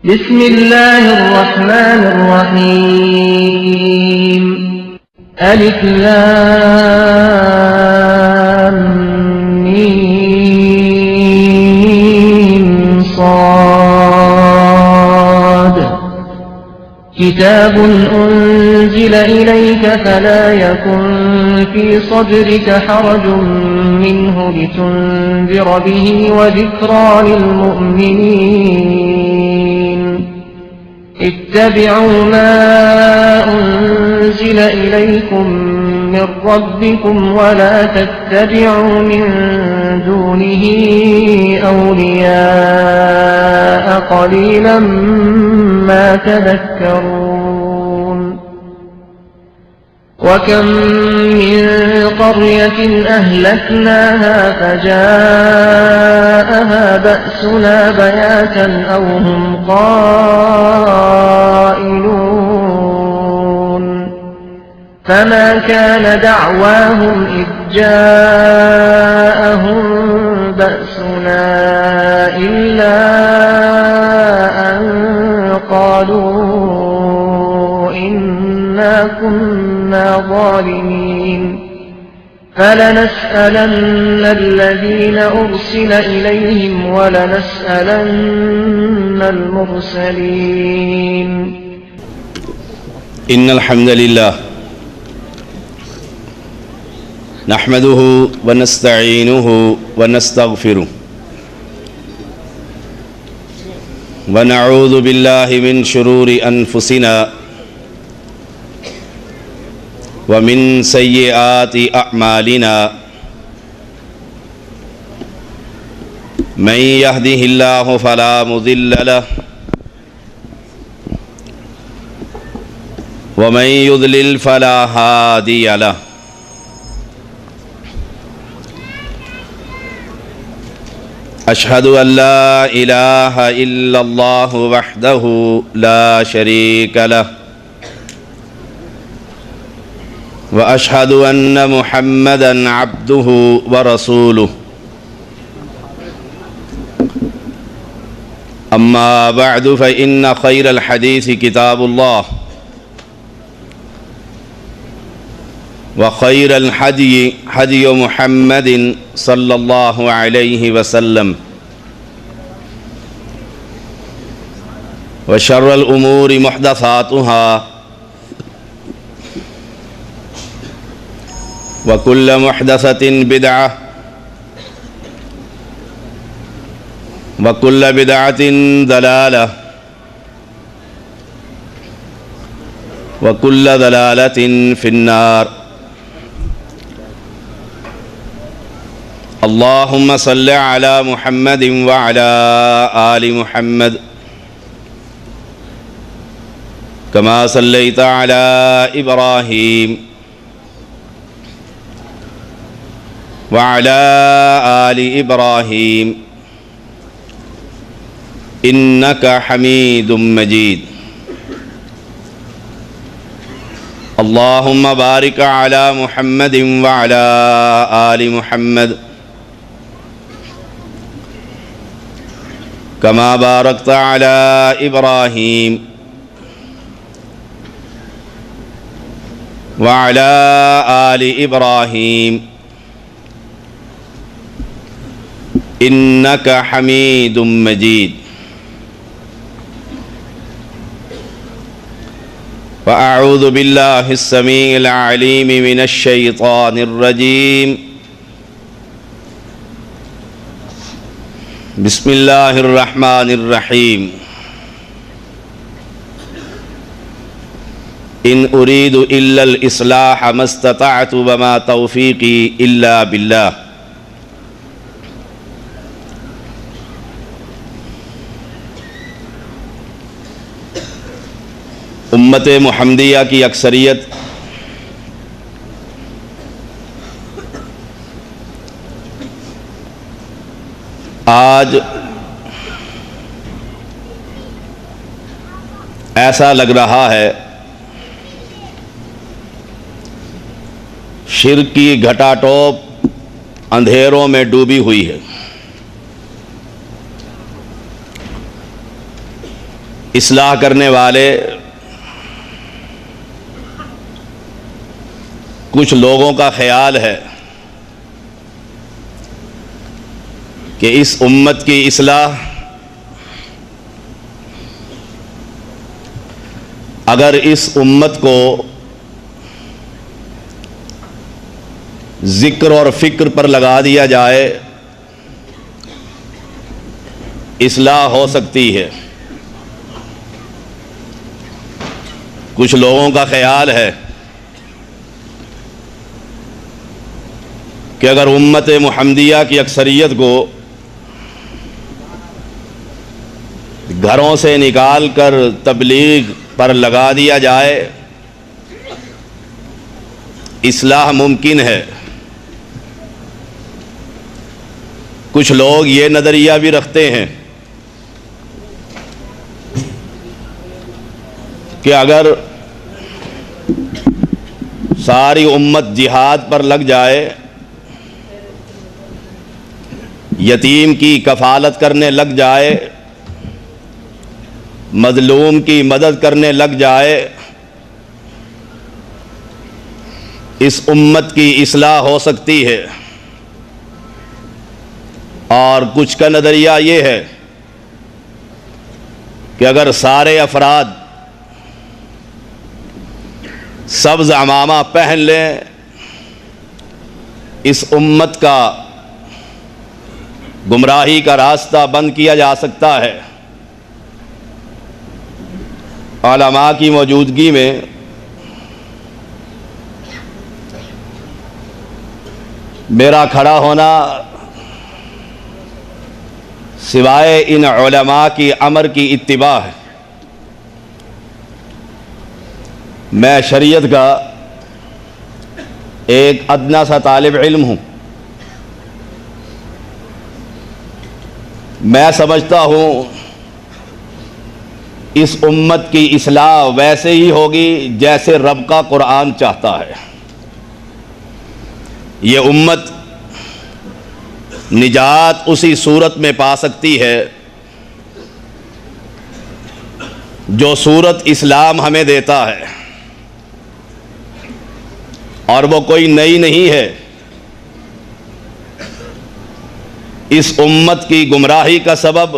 بسم الله الرحمن الرحيم ألف لام ميم صاد كتاب أنزل إليك فلا يكن في صدرك حرج منه لتنذر به وذكرى للمؤمنين اتبعوا ما أنزل إليكم من ربكم ولا تتبعوا من دونه أولياء قليلا ما تذكرون وكم من قرية أهلكناها فجاءها بأسنا بياتا أو هم قائلون فما كان دعواهم إذ جاءهم بأسنا إلا أن قالوا إنا كنا ظالمين فلنسألن الذين أرسل إليهم ولنسألن المرسلين إن الحمد لله نحمده ونستعينه ونستغفره ونعوذ بالله من شرور أنفسنا ومن سيئات أعمالنا من يهده الله فلا مضل له ومن يضلل فلا هادي له أشهد أن لا إله إلا الله وحده لا شريك له وأشهد أن محمدًا عبده ورسوله أما بعد فإن خير الحديث كتاب الله وخير الهدي هدي محمد صلى الله عليه وسلم وشر الأمور محدثاتها وكل محدثة بدعة وكل بدعة ضلالة وكل ضلالة في النار اللهم صل على محمد وعلى آل محمد كما صليت على إبراهيم وعلى آل إبراهيم إنك حميد مجيد اللهم بارك على محمد وعلى آل محمد كما باركت على إبراهيم وعلى آل إبراهيم إنك حميد مجيد وأعوذ بالله السميع العليم من الشيطان الرجيم بسم الله الرحمن الرحيم إن أريد إلا الإصلاح ما استطعت وما توفيقي إلا بالله امت محمدیہ کی اکثریت آج ایسا لگ رہا ہے شرک کی گھٹا ٹوپ اندھیروں میں ڈوبی ہوئی ہے۔ اصلاح کرنے والے کچھ لوگوں کا خیال ہے کہ اس امت کی اصلاح اگر اس امت کو ذکر اور فکر پر لگا دیا جائے اصلاح ہو سکتی ہے۔ کچھ لوگوں کا خیال ہے کہ اگر امت محمدیہ کی اکثریت کو گھروں سے نکال کر تبلیغ پر لگا دیا جائے اصلاح ممکن ہے۔ کچھ لوگ یہ نظریہ بھی رکھتے ہیں کہ اگر ساری امت جہاد پر لگ جائے، یتیم کی کفالت کرنے لگ جائے، مظلوم کی مدد کرنے لگ جائے، اس امت کی اصلاح ہو سکتی ہے۔ اور کچھ کا نظریہ یہ ہے کہ اگر سارے افراد سبز عمامہ پہن لیں اس امت کا گمراہی کا راستہ بند کیا جا سکتا ہے۔ علماء کی موجودگی میں میرا کھڑا ہونا سوائے ان علماء کی امر کی اتباع ہے۔ میں شریعت کا ایک ادنا سا طالب علم ہوں۔ میں سمجھتا ہوں اس امت کی اصلاح ویسے ہی ہوگی جیسے رب کا قرآن چاہتا ہے۔ یہ امت نجات اسی صورت میں پا سکتی ہے جو صورت اسلام ہمیں دیتا ہے، اور وہ کوئی نئی نہیں ہے۔ اس امت کی گمراہی کا سبب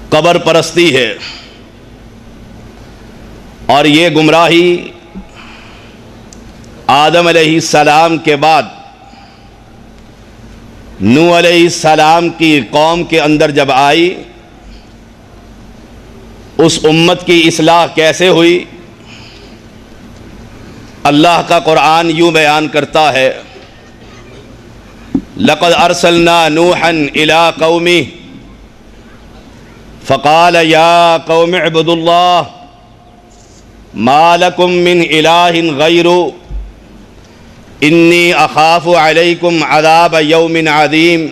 قبر پرستی ہے، اور یہ گمراہی آدم علیہ السلام کے بعد نوح علیہ السلام کی قوم کے اندر جب آئی، اس امت کی اصلاح کیسے ہوئی؟ اللہ کا قرآن یوں بیان کرتا ہے، لَقَدْ أَرْسَلْنَا نُوحًا إِلَىٰ قَوْمِهِ فَقَالَ يَا قَوْمِ اعْبُدُوا اللَّهَ مَا لَكُم مِّنْ إِلَٰهٍ غَيْرُهُ إِنِّي أَخَافُ عَلَيْكُمْ عَذَابَ يَوْمٍ عَظِيمٍ۔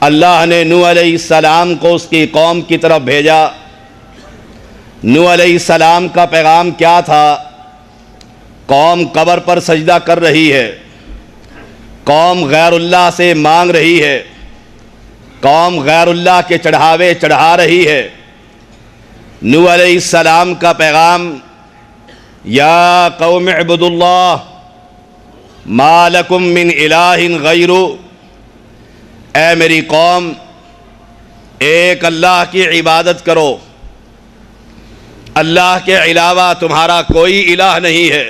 اللہ نے نوح علیہ السلام کو اس کی قوم کی طرف بھیجا۔ نوح علیہ السلام کا پیغام کیا تھا؟ قوم قبر پر سجدہ کر رہی ہے، قوم غیر اللہ سے مانگ رہی ہے، قوم غیر اللہ کے چڑھاوے چڑھا رہی ہے۔ نوح علیہ السلام کا پیغام، یا قوم اعبدوا اللہ ما لکم من الہ غیرہ، اے میری قوم ایک اللہ کی عبادت کرو، اللہ کے علاوہ تمہارا کوئی الہ نہیں ہے۔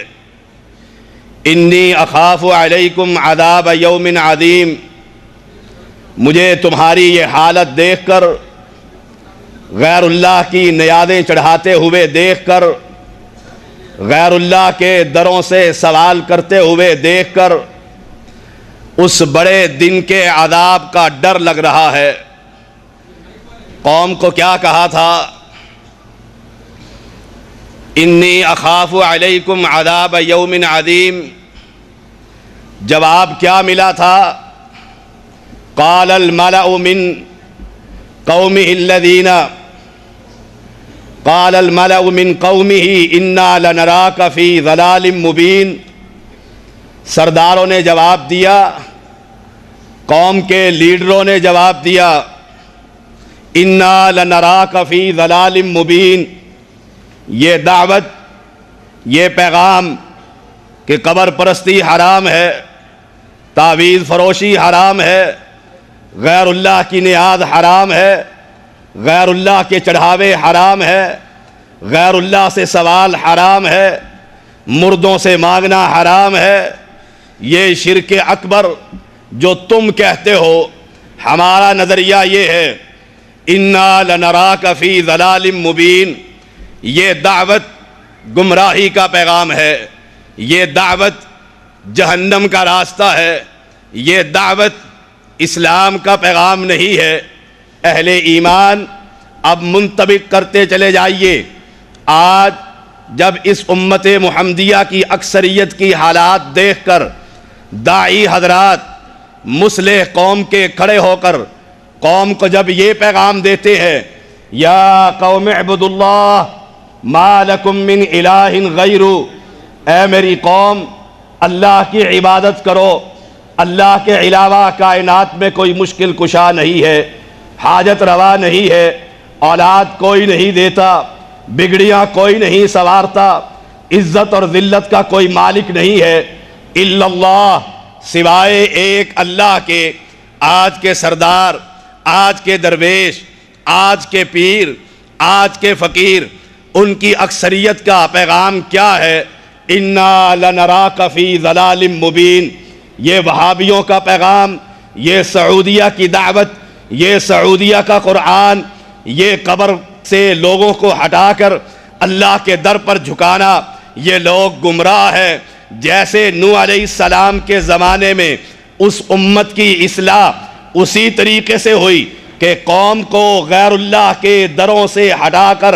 انی اخاف علیکم عذاب یوم عظیم، مجھے تمہاری یہ حالت دیکھ کر، غیر اللہ کی نیادیں چڑھاتے ہوئے دیکھ کر، غیر اللہ کے دروں سے سوال کرتے ہوئے دیکھ کر، اس بڑے دن کے عذاب کا ڈر لگ رہا ہے۔ قوم کو کیا کہا تھا؟ انی اخاف علیکم عذاب یوم عظیم۔ جواب کیا ملا تھا؟ قال الملأ من قومه الذین قال الملأ من قومه انا لنراک فی ضلال مبین۔ سرداروں نے جواب دیا، قوم کے لیڈروں نے جواب دیا انا لنراک فی ضلال مبین، یہ دعوت، یہ پیغام کہ قبر پرستی حرام ہے، تعویذ فروشی حرام ہے، غیر اللہ کی نیاز حرام ہے، غیر اللہ کے چڑھاوے حرام ہے، غیر اللہ سے سوال حرام ہے، مردوں سے مانگنا حرام ہے، یہ شرک اکبر جو تم کہتے ہو، ہمارا نظریہ یہ ہے انا لنراک فی ضلال مبین، یہ دعوت گمراہی کا پیغام ہے، یہ دعوت جہنم کا راستہ ہے، یہ دعوت اسلام کا پیغام نہیں ہے۔ اہل ایمان اب منطبق کرتے چلے جائیے۔ آج جب اس امت محمدیہ کی اکثریت کی حالات دیکھ کر داعی حضرات مصلح قوم کے کھڑے ہو کر قوم کو جب یہ پیغام دیتے ہیں یا قوم اعبدوا اللہ ما لکم من الہ غیرہ، اے میری قوم اللہ کی عبادت کرو، اللہ کے علاوہ کائنات میں کوئی مشکل کشا نہیں ہے، حاجت روا نہیں ہے، اولاد کوئی نہیں دیتا، بگڑیاں کوئی نہیں سنوارتا، عزت اور ذلت کا کوئی مالک نہیں ہے الا اللہ، سوائے ایک اللہ کے۔ آج کے سردار، آج کے درویش، آج کے پیر، آج کے فقیر، ان کی اکثریت کا پیغام کیا ہے؟ انا لنراک فی ضلال مبین۔ یہ وہابیوں کا پیغام، یہ سعودیہ کی دعوت، یہ سعودیہ کا قرآن، یہ قبر سے لوگوں کو ہٹا کر اللہ کے در پر جھکانا، یہ لوگ گمراہ ہیں۔ جیسے نوح علیہ السلام کے زمانے میں اس امت کی اصلاح اسی طریقے سے ہوئی کہ قوم کو غیر اللہ کے دروں سے ہٹا کر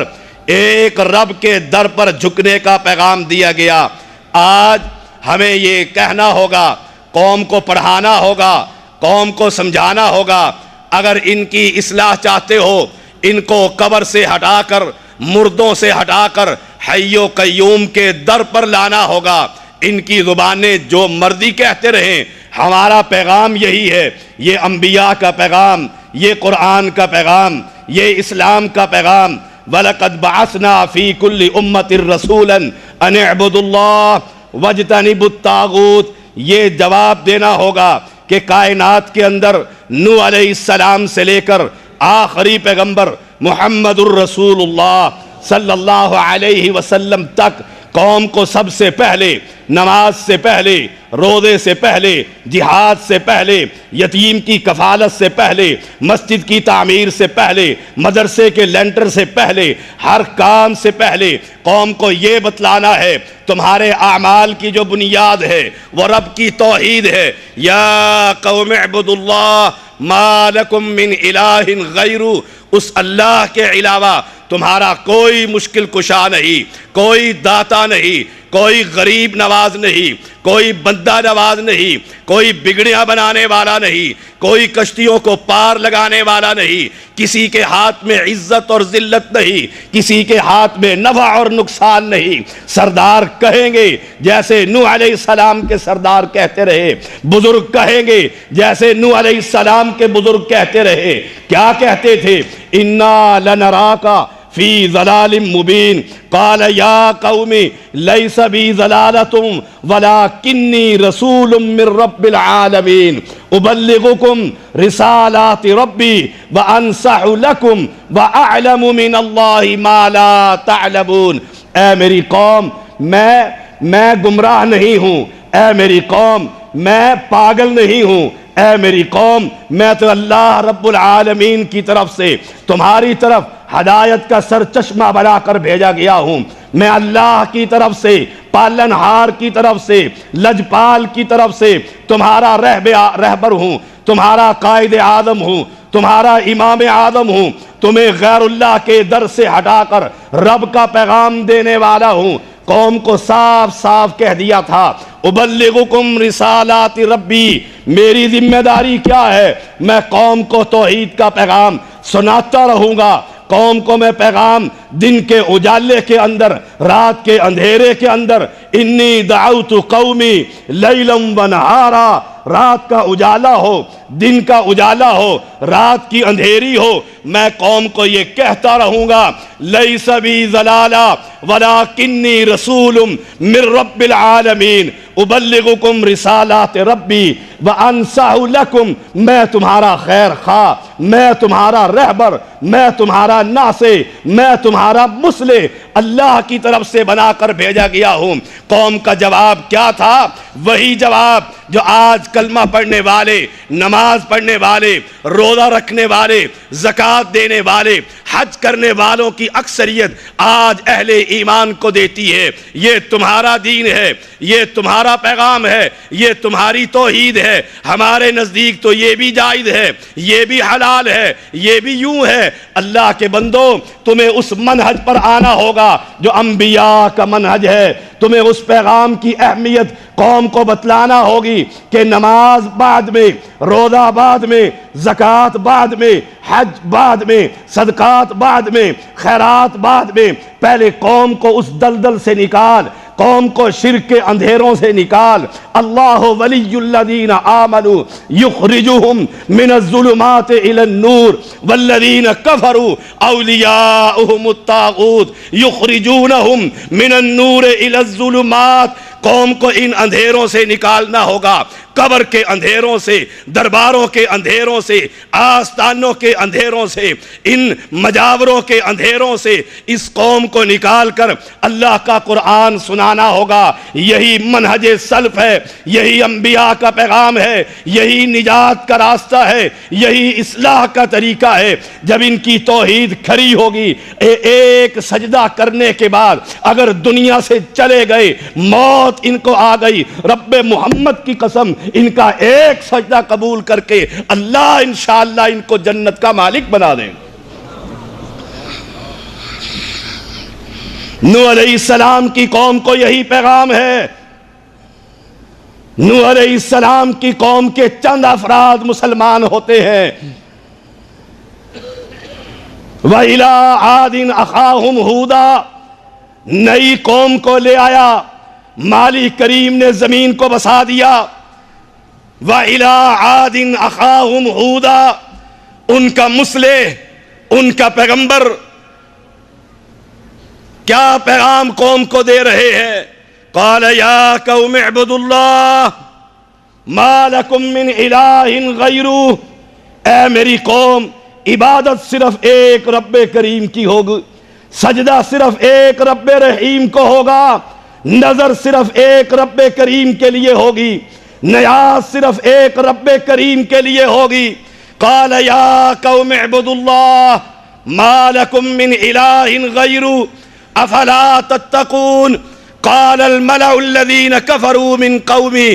ایک رب کے در پر جھکنے کا پیغام دیا گیا۔ آج ہمیں یہ کہنا ہوگا، قوم کو پڑھانا ہوگا، قوم کو سمجھانا ہوگا، اگر ان کی اصلاح چاہتے ہو ان کو قبر سے ہٹا کر، مردوں سے ہٹا کر حی و قیوم کے در پر لانا ہوگا۔ ان کی زبانیں جو مرضی کہتے رہیں، ہمارا پیغام یہی ہے، یہ انبیاء کا پیغام، یہ قرآن کا پیغام، یہ اسلام کا پیغام۔ وَلَقَدْ بَعَثْنَا فِي كُلِّ أُمَّةٍ رَسُولًا أَنِ اعْبُدُوا اللَّهَ وَاجْتَنِبُوا الطَّاغُوتَ۔ یہ جواب دینا ہوگا کہ کائنات کے اندر نوح علیہ السلام سے لے کر آخری پیغمبر محمد الرسول اللہ صلی اللہ علیہ وسلم تک قوم کو سب سے پہلے نماز سے پہلے، روزے سے پہلے، جہاد سے پہلے، یتیم کی کفالت سے پہلے، مسجد کی تعمیر سے پہلے، مدرسے کے لینٹر سے پہلے، ہر کام سے پہلے قوم کو یہ بتلانا ہے تمہارے اعمال کی جو بنیاد ہے وہ رب کی توحید ہے۔ یا قوم اعبدوا اللہ ما لکم من الہ غیرہ، اس اللہ کے علاوہ تمہارا کوئی مشکل کشا نہیں، کوئی داتا نہیں، کوئی غریب نواز نہیں، کوئی بندہ نواز نہیں، کوئی بگڑیاں بنانے والا نہیں، کوئی کشتیوں کو پار لگانے والا نہیں، کسی کے ہاتھ میں عزت اور ذلت نہیں، کسی کے ہاتھ میں نفع اور نقصان نہیں۔ سردار کہیں گے جیسے نوح علیہ السلام کے سردار کہتے رہے، بزرگ کہیں گے جیسے نوح علیہ السلام کے بزرگ کہتے رہے۔ کیا کہتے تھے؟ انا لنراک فی ضلال مبین قال یا قوم لیس بی ضلالۃ ولکنی رسول من رب العالمین ابلغکم رسالات ربی وانصح لکم واعلم من اللہ ما لا تعلمون۔ اے میری قوم، میں گمراہ نہیں ہوں، اے میری قوم میں پاگل نہیں ہوں، اے میری قوم میں تو اللہ رب العالمین کی طرف سے تمہاری طرف ہدایت کا سر چشمہ بنا کر بھیجا گیا ہوں۔ میں اللہ کی طرف سے، پالن ہار کی طرف سے، لجپال کی طرف سے تمہارا رہبر ہوں، تمہارا قائد اعظم ہوں، تمہارا امام اعظم ہوں، تمہیں غیر اللہ کے در سے ہٹا کر رب کا پیغام دینے والا ہوں۔ قوم کو صاف صاف کہہ دیا تھا ابلغکم رسالات ربی، میری ذمہ داری کیا ہے؟ میں قوم کو توحید کا پیغام سناتا رہوں گا۔ قوم کو میں پیغام دن کے اجالے کے اندر، رات کے اندھیرے کے اندر، انی دعوت قومی لیلا ونہارا، رات کا اجالا ہو، دن کا اجالا ہو، رات کی اندھیری ہو، میں قوم کو یہ کہتا رہوں گا لیس بی ضلالہ ولکنی رسول من رب العالمین ابلغکم رسالات ربی وانصح لکم، میں تمہارا خیر خواہ، میں تمہارا رہبر، میں تمہارا ناصح، میں تمہارا مصلح اللہ کی طرف سے بنا کر بھیجا گیا ہوں۔ قوم کا جواب کیا تھا؟ وہی جواب جو آج کلمہ پڑھنے والے، نماز پڑھنے والے، روزہ رکھنے والے، زکوٰۃ دینے والے، حج کرنے والوں کی اکثریت آج اہل ایمان کو دیتی ہے۔ یہ تمہارا دین ہے، یہ تمہارا پیغام ہے، یہ تمہاری توحید ہے، ہمارے نزدیک تو یہ بھی جائز ہے، یہ بھی حلال ہے، یہ بھی یوں ہے۔ اللہ کے بندو، تمہیں اس منہج پر آنا ہوگا جو انبیاء کا منہج ہے۔ تمہیں اس پیغام کی اہمیت قوم کو بتلانا ہوگی کہ نماز بعد میں، روزہ بعد میں، زکوٰۃ بعد میں، حج بعد میں، صدقات بعد میں، خیرات بعد میں، پہلے قوم کو اس دلدل سے نکال، قوم کو شرک کے اندھیروں سے نکال۔ اللہ ولی الذین آمنوا یخرجہم من الظلمات الی النور والذین کفروا اولیاؤہم الطاغوت یخرجونہم من النور الی الظلمات۔ قوم کو ان اندھیروں سے نکالنا ہوگا، قبر کے اندھیروں سے، درباروں کے اندھیروں سے، آستانوں کے اندھیروں سے، ان مجاوروں کے اندھیروں سے اس قوم کو نکال کر اللہ کا قرآن سنانا ہوگا۔ یہی منہج سلف ہے، یہی انبیاء کا پیغام ہے، یہی نجات کا راستہ ہے، یہی اصلاح کا طریقہ ہے۔ جب ان کی توحید کھری ہوگی، ایک سجدہ کرنے کے بعد اگر دنیا سے چلے گئے، موت ان کو آ گئی، رب محمد کی قسم ان کا ایک سجدہ قبول کر کے اللہ انشاءاللہ ان کو جنت کا مالک بنا دیں۔ نوح علیہ السلام کی قوم کو یہی پیغام ہے۔ نوح علیہ السلام کی قوم کے چند افراد مسلمان ہوتے ہیں۔ وَإِلَىٰ عَادٍ أَخَاهُمْ هُودًا، نئی قوم کو لے آیا، مالک کریم نے زمین کو بسا دیا۔ وَإِلَىٰ عَادٍ أَخَاهُمْ هُودًا، ان کا مصلح، ان کا پیغمبر کیا پیغام قوم کو دے رہے ہیں؟ قَالَ يَا قَوْمِ اعْبُدُوا اللَّهَ مَا لَكُم مِّنْ إِلَٰهٍ غَيْرُهُ، اے میری قوم، عبادت صرف ایک رب کریم کی ہوگی، سجدہ صرف ایک رب رحیم کو ہوگا، نظر صرف ایک رب کریم کے لیے ہوگی، نیاز صرف ایک رب کریم کے لیے ہوگی۔ قال یا قوم اعبدوا اللہ ما لکم من الہ غیرہ افلا تتقون۔ قال الملأ الذین کفروا من قومی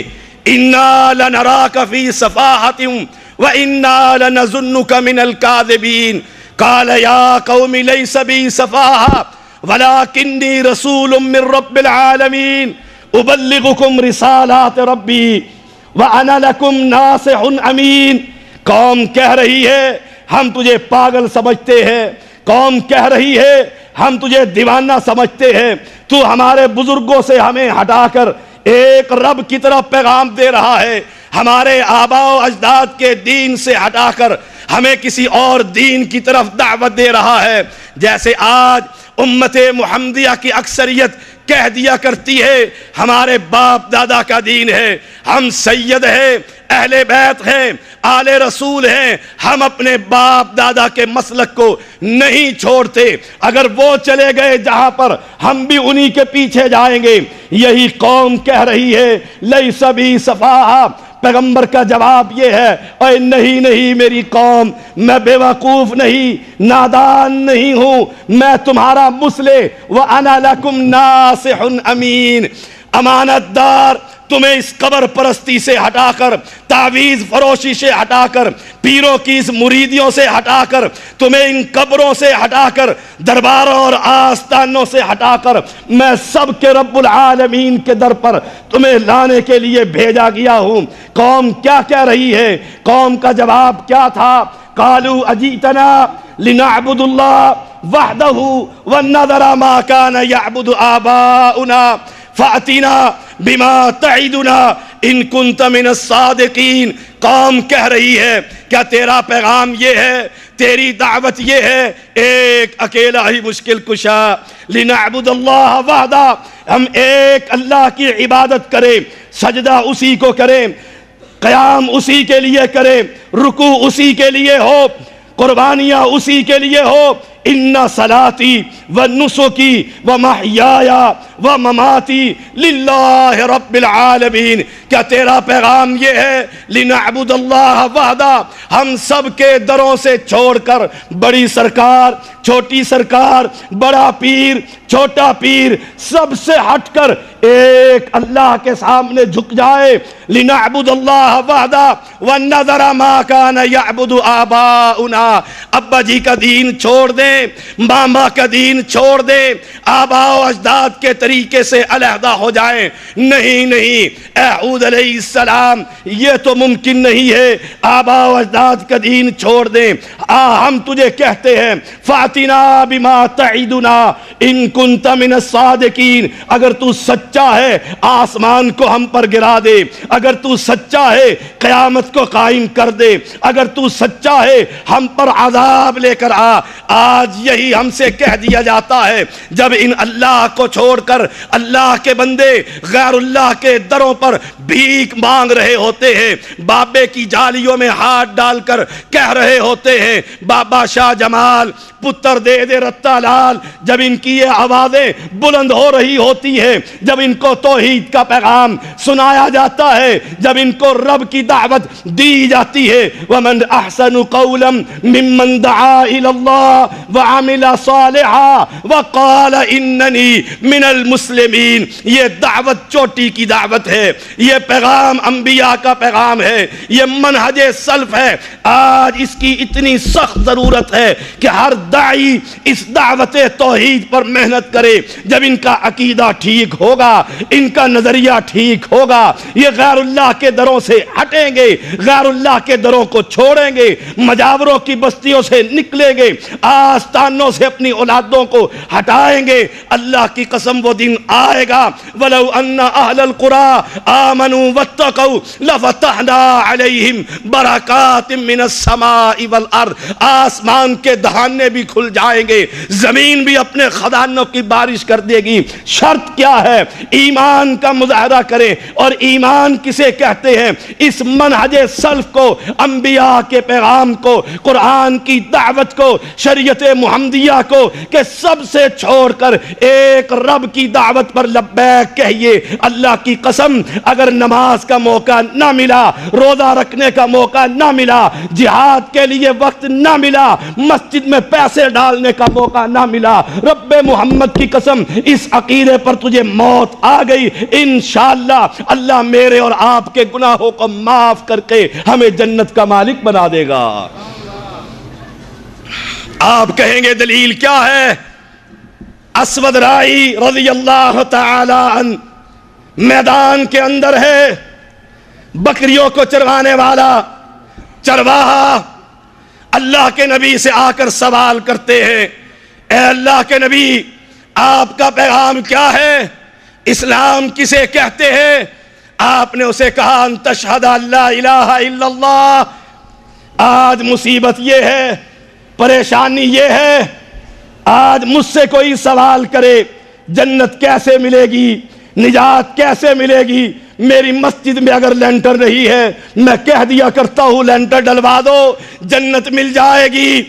انا لنراک فی صفاحۃ وَإِنَّا لَنَظُنُّكَ مِنَ الْكَاذِبِينَ۔ قَالَ يَا قَوْمِ لَيْسَ بِي صَفَاحَةٌ وَلَكِنِّي رَسُولٌ مِّن رَّبِّ الْعَالَمِينَ أُبَلِّغُكُمْ رِسَالَاتِ رَبِّي وَأَنَا لَكُمْ نَاصِحٌ أَمِينٌ۔ قوم کہہ رہی ہے ہم تجھے پاگل سمجھتے ہیں، قوم کہہ رہی ہے ہم تجھے دیوانہ سمجھتے ہیں، تو ہمارے بزرگوں سے ہمیں ہٹا کر ایک رب کی طرف پیغام دے رہا ہے، ہمارے آباء و اجداد کے دین سے ہٹا کر ہمیں کسی اور دین کی طرف دعوت دے رہا ہے۔ جیسے آج امت محمدیہ کی اکثریت کہہ دیا کرتی ہے ہمارے باپ دادا کا دین ہے، ہم سید ہیں، اہل بیت ہیں، آل رسول ہیں، ہم اپنے باپ دادا کے مسلک کو نہیں چھوڑتے، اگر وہ چلے گئے جہاں پر ہم بھی انہی کے پیچھے جائیں گے۔ یہی قوم کہہ رہی ہے لیس بی صفاحہ۔ پیغمبر کا جواب یہ ہے اے نہیں میری قوم، میں بے وقوف نہیں، نادان نہیں ہوں، میں تمہارا مصلح وَأَنَا لَكُمْ نَاصِحٌ أَمِينٌ، امانت دار۔ تمہیں اس قبر پرستی سے ہٹا کر، تعویذ فروشی سے ہٹا کر، پیروں کی اس مریدیوں سے ہٹا کر، تمہیں ان قبروں سے ہٹا کر، درباروں اور آستانوں سے ہٹا کر، میں سب کے رب العالمین کے در پر تمہیں لانے کے لیے بھیجا گیا ہوں۔ قوم کیا کہہ رہی ہے؟ قوم کا جواب کیا تھا؟ قالوا اجئتنا لنعبد اللہ وحدہ ونذر ما کان یعبد آباؤنا فأتنا بما تعدنا ان کنت من الصادقین۔ قوم کہہ رہی ہے کیا تیرا پیغام یہ ہے، تیری دعوت یہ ہے ایک اکیلا ہی مشکل کشا، لنعبد اللہ وحدہ، ہم ایک اللہ کی عبادت کریں، سجدہ اسی کو کریں، قیام اسی کے لیے کریں، رکوع اسی کے لیے ہو، قربانیاں اسی کے لیے ہو۔ ان صلاتی و نسکی و محیایا و مماتی للہ رب العالمین۔ کیا تیرا پیغام یہ ہے لنعبد اللہ وحدہ، ہم سب کے دروں سے چھوڑ کر بڑی سرکار، چھوٹی سرکار، بڑا پیر، چھوٹا پیر، سب سے ہٹ کر ایک اللہ کے سامنے جھک جائے؟ لنعبد اللہ وحدہ ونذر ما کان یعبد آباؤنا، ابا جی کا دین چھوڑ دیں، ماما کا دین چھوڑ دیں، آبا و اجداد کے طریقے سے علیحدہ ہو جائیں؟ نہیں نہیں، اے ہود علیہ السلام، یہ تو ممکن نہیں ہے، آبا و اجداد کا دین چھوڑ دیں۔ ہم تجھے کہتے ہیں فاتنا بما تعدنا ان کنت من الصادقین، اگر تو سچا ہے آسمان کو ہم پر گرا دے، اگر تو سچا ہے قیامت کو قائم کر دے، اگر تو سچا ہے ہم پر عذاب لے کر آ۔ آج یہی ہم سے کہہ دیا جاتا ہے جب ان اللہ کو چھوڑ کر اللہ کے بندے غیر اللہ کے دروں پر بھیک مانگ رہے ہوتے ہیں، بابے کی جالیوں میں ہاتھ ڈال کر کہہ رہے ہوتے ہیں بابا شاہ جمال پتر دے دے رتا لال۔ جب ان کی یہ آوازیں بلند ہو رہی ہوتی ہے، جب ان کو توحید کا پیغام سنایا جاتا ہے، جب ان کو رب کی دعوت دی جاتی ہے، وَمَنْ أَحْسَنُ قَوْلًا مِّمَّنْ دَعَا إِلَى اللَّهِ وَعَمِلَ صَالِحًا وَقَالَ إِنَّنِي مِنَ الْمُسْلِمِينَ۔ یہ دعوت چوٹی کی دعوت ہے، یہ پیغام انبیاء کا پیغام ہے، یہ منہج سلف ہے۔ آج اس کی اتنی سخت ضرورت ہے کہ ہر داعی اس دعوت توحید پر محنت کرے۔ جب ان کا عقیدہ ٹھیک ہوگا، ان کا نظریہ ٹھیک ہوگا، یہ غیر اللہ کے دروں سے ہٹیں گے، غیر اللہ کے دروں کو چھوڑیں گے، مجاوروں کی بستیوں سے نکلیں گے، آستانوں سے اپنی اولادوں کو ہٹائیں گے۔ اللہ کی قسم وہ دن آئے گا وَلَوْ أَنَّ أَهْلَ الْقُرَىٰ آمَنُوا وَاتَّقَوْا لَفَتَحْنَا عَلَيْهِمْ بَرَكَاتٍ مِّنَ السَّمَاءِ وَالْأَرْضِ، آسمان کے دہانے بھی کھل جائیں گے، زمین بھی اپنے خزانوں کی بارش کر دے گی۔ شرط کیا ہے؟ ایمان کا مظاہرہ کریں۔ اور ایمان کسے کہتے ہیں؟ اس منہج سلف کو، انبیاء کے پیغام کو، قرآن کی دعوت کو، شریعت محمدیہ کو، کہ سب سے چھوڑ کر ایک رب کی دعوت پر لبیک کہیے۔ اللہ کی قسم اگر نماز کا موقع نہ ملا، روزہ رکھنے کا موقع نہ ملا، جہاد کے لیے وقت نہ ملا، مسجد میں پیسے ڈالنے کا موقع نہ ملا، رب محمد کی قسم اس عقیدے پر تجھے موت آ گئی، انشاءاللہ اللہ میرے اور آپ کے گناہوں کو معاف کر کے ہمیں جنت کا مالک بنا دے گا۔ آپ کہیں گے دلیل کیا ہے؟ اسود رائی رضی اللہ تعالی عنہ میدان کے اندر ہے، بکریوں کو چروانے والا چرواہا اللہ کے نبی سے آ کر سوال کرتے ہیں، اے اللہ کے نبی آپ کا پیغام کیا ہے؟ اسلام کسے کہتے ہیں؟ آپ نے اسے کہا ان تشہد لا الہ الا اللہ۔ آج مصیبت یہ ہے، پریشانی یہ ہے، آج مجھ سے کوئی سوال کرے جنت کیسے ملے گی، نجات کیسے ملے گی، میری مسجد میں اگر لینٹر نہیں ہے میں کہہ دیا کرتا ہوں لینٹر ڈلوا دو جنت مل جائے گی،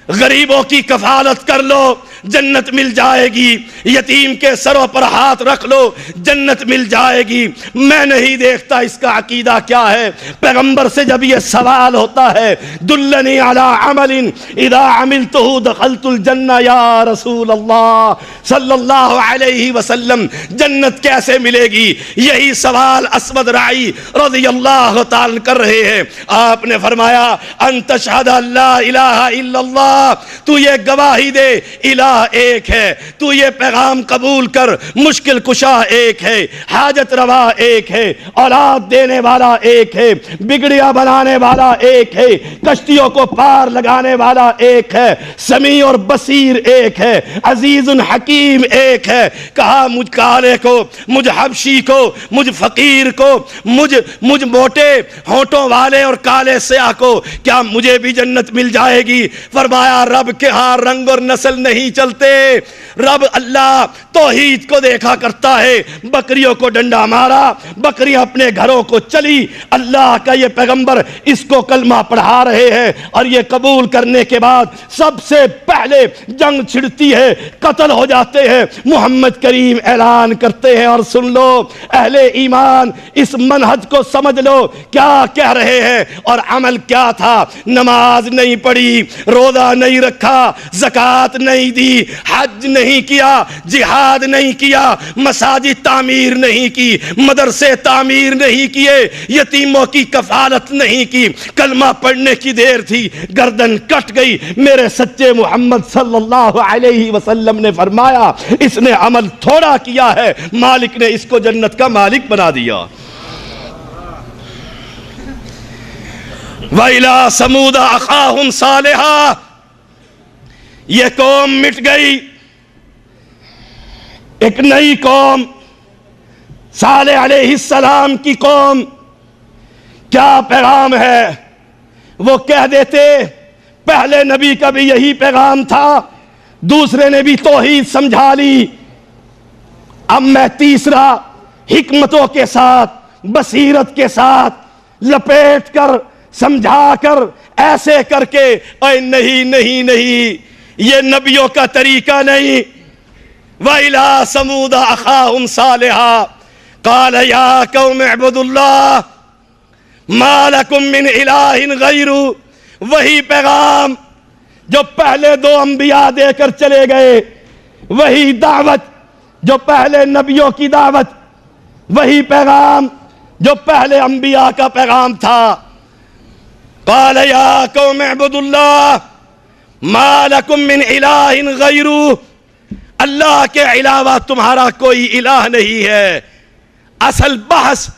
غریبوں کی کفالت کر لو جنت مل جائے گی، یتیم کے سروں پر ہاتھ رکھ لو جنت مل جائے گی۔ میں نہیں دیکھتا اس کا عقیدہ کیا ہے۔ پیغمبر سے جب یہ سوال ہوتا ہے دلنی علی عمل اذا عملتہ دخلت الجنہ یا رسول اللہ صلی اللہ علیہ وسلم، جنت کیسے ملے گی، یہی سوال اسود رائی رضی اللہ تعالی کر رہے ہیں۔ آپ نے فرمایا ان تشہد لا الہ الا اللہ، تو یہ گواہی دے الہ اللہ ایک ہے، تو یہ پیغام قبول کر، مشکل کشا ایک ہے، حاجت روا ایک ہے، اولاد دینے والا ایک ہے، بگڑیاں بنانے والا ایک ہے، کشتیوں کو پار لگانے والا ایک ہے، سمیع اور بصیر ایک ہے، عزیز حکیم ایک ہے۔ کہا مجھ کالے کو، مجھ حبشی کو، مجھ فقیر کو، مجھ موٹے ہونٹوں والے اور کالے سیاہ کو، کیا مجھے بھی جنت مل جائے گی؟ فرمایا رب کے ہاں رنگ اور نسل نہیں چلتے، رب اللہ توحید کو دیکھا کرتا ہے۔ بکریوں کو ڈنڈا مارا، بکریاں اپنے گھروں کو چلی، اللہ کا یہ پیغمبر اس کو کلمہ پڑھا رہے ہیں، اور یہ قبول کرنے کے بعد سب سے پہلے جنگ چھڑتی ہے، قتل ہو جاتے ہیں۔ محمد کریم اعلان کرتے ہیں، اور سن لو اہل ایمان، اس منہج کو سمجھ لو کیا کہہ رہے ہیں اور عمل کیا تھا۔ نماز نہیں پڑھی، روزہ نہیں رکھا، زکوٰۃ نہیں دی، حج نہیں کیا، جہاد نہیں کیا، مساجد تعمیر نہیں کی، مدرسے تعمیر نہیں کیے، یتیموں کی کفالت نہیں کی، کلمہ پڑھنے کی دیر تھی گردن کٹ گئی۔ میرے سچے محمد صلی اللہ علیہ وسلم نے فرمایا اس نے عمل تھوڑا کیا ہے، مالک نے اس کو جنت کا مالک بنا دیا۔ وَإِلَىٰ ثَمُودَ أَخَاهُمْ صَالِحًا، یہ قوم مٹ گئی، ایک نئی قوم، صالح علیہ السلام کی قوم۔ کیا پیغام ہے؟ وہ کہہ دیتے پہلے نبی کا بھی یہی پیغام تھا، دوسرے نے بھی توحید سمجھا لی، اب میں تیسرا حکمتوں کے ساتھ، بصیرت کے ساتھ لپیٹ کر، سمجھا کر، ایسے کر کے، اے نہیں نہیں نہیں، یہ نبیوں کا طریقہ نہیں۔ وَإِلَىٰ ثَمُودَ أَخَاهُمْ صَالِحًا قَالَ يَا قَوْمِ اعْبُدُوا اللَّهَ مَا لَكُم مِّنْ إِلَٰهٍ غَيْرُهُ، وہی پیغام جو پہلے دو انبیاء دے کر چلے گئے، وہی دعوت جو پہلے نبیوں کی دعوت، وہی پیغام جو پہلے انبیاء کا پیغام تھا۔ قال یا قوم اعبدوا اللہ ما لکم من الہ غیرہ، اللہ کے علاوہ تمہارا کوئی الہ نہیں ہے۔ اصل بحث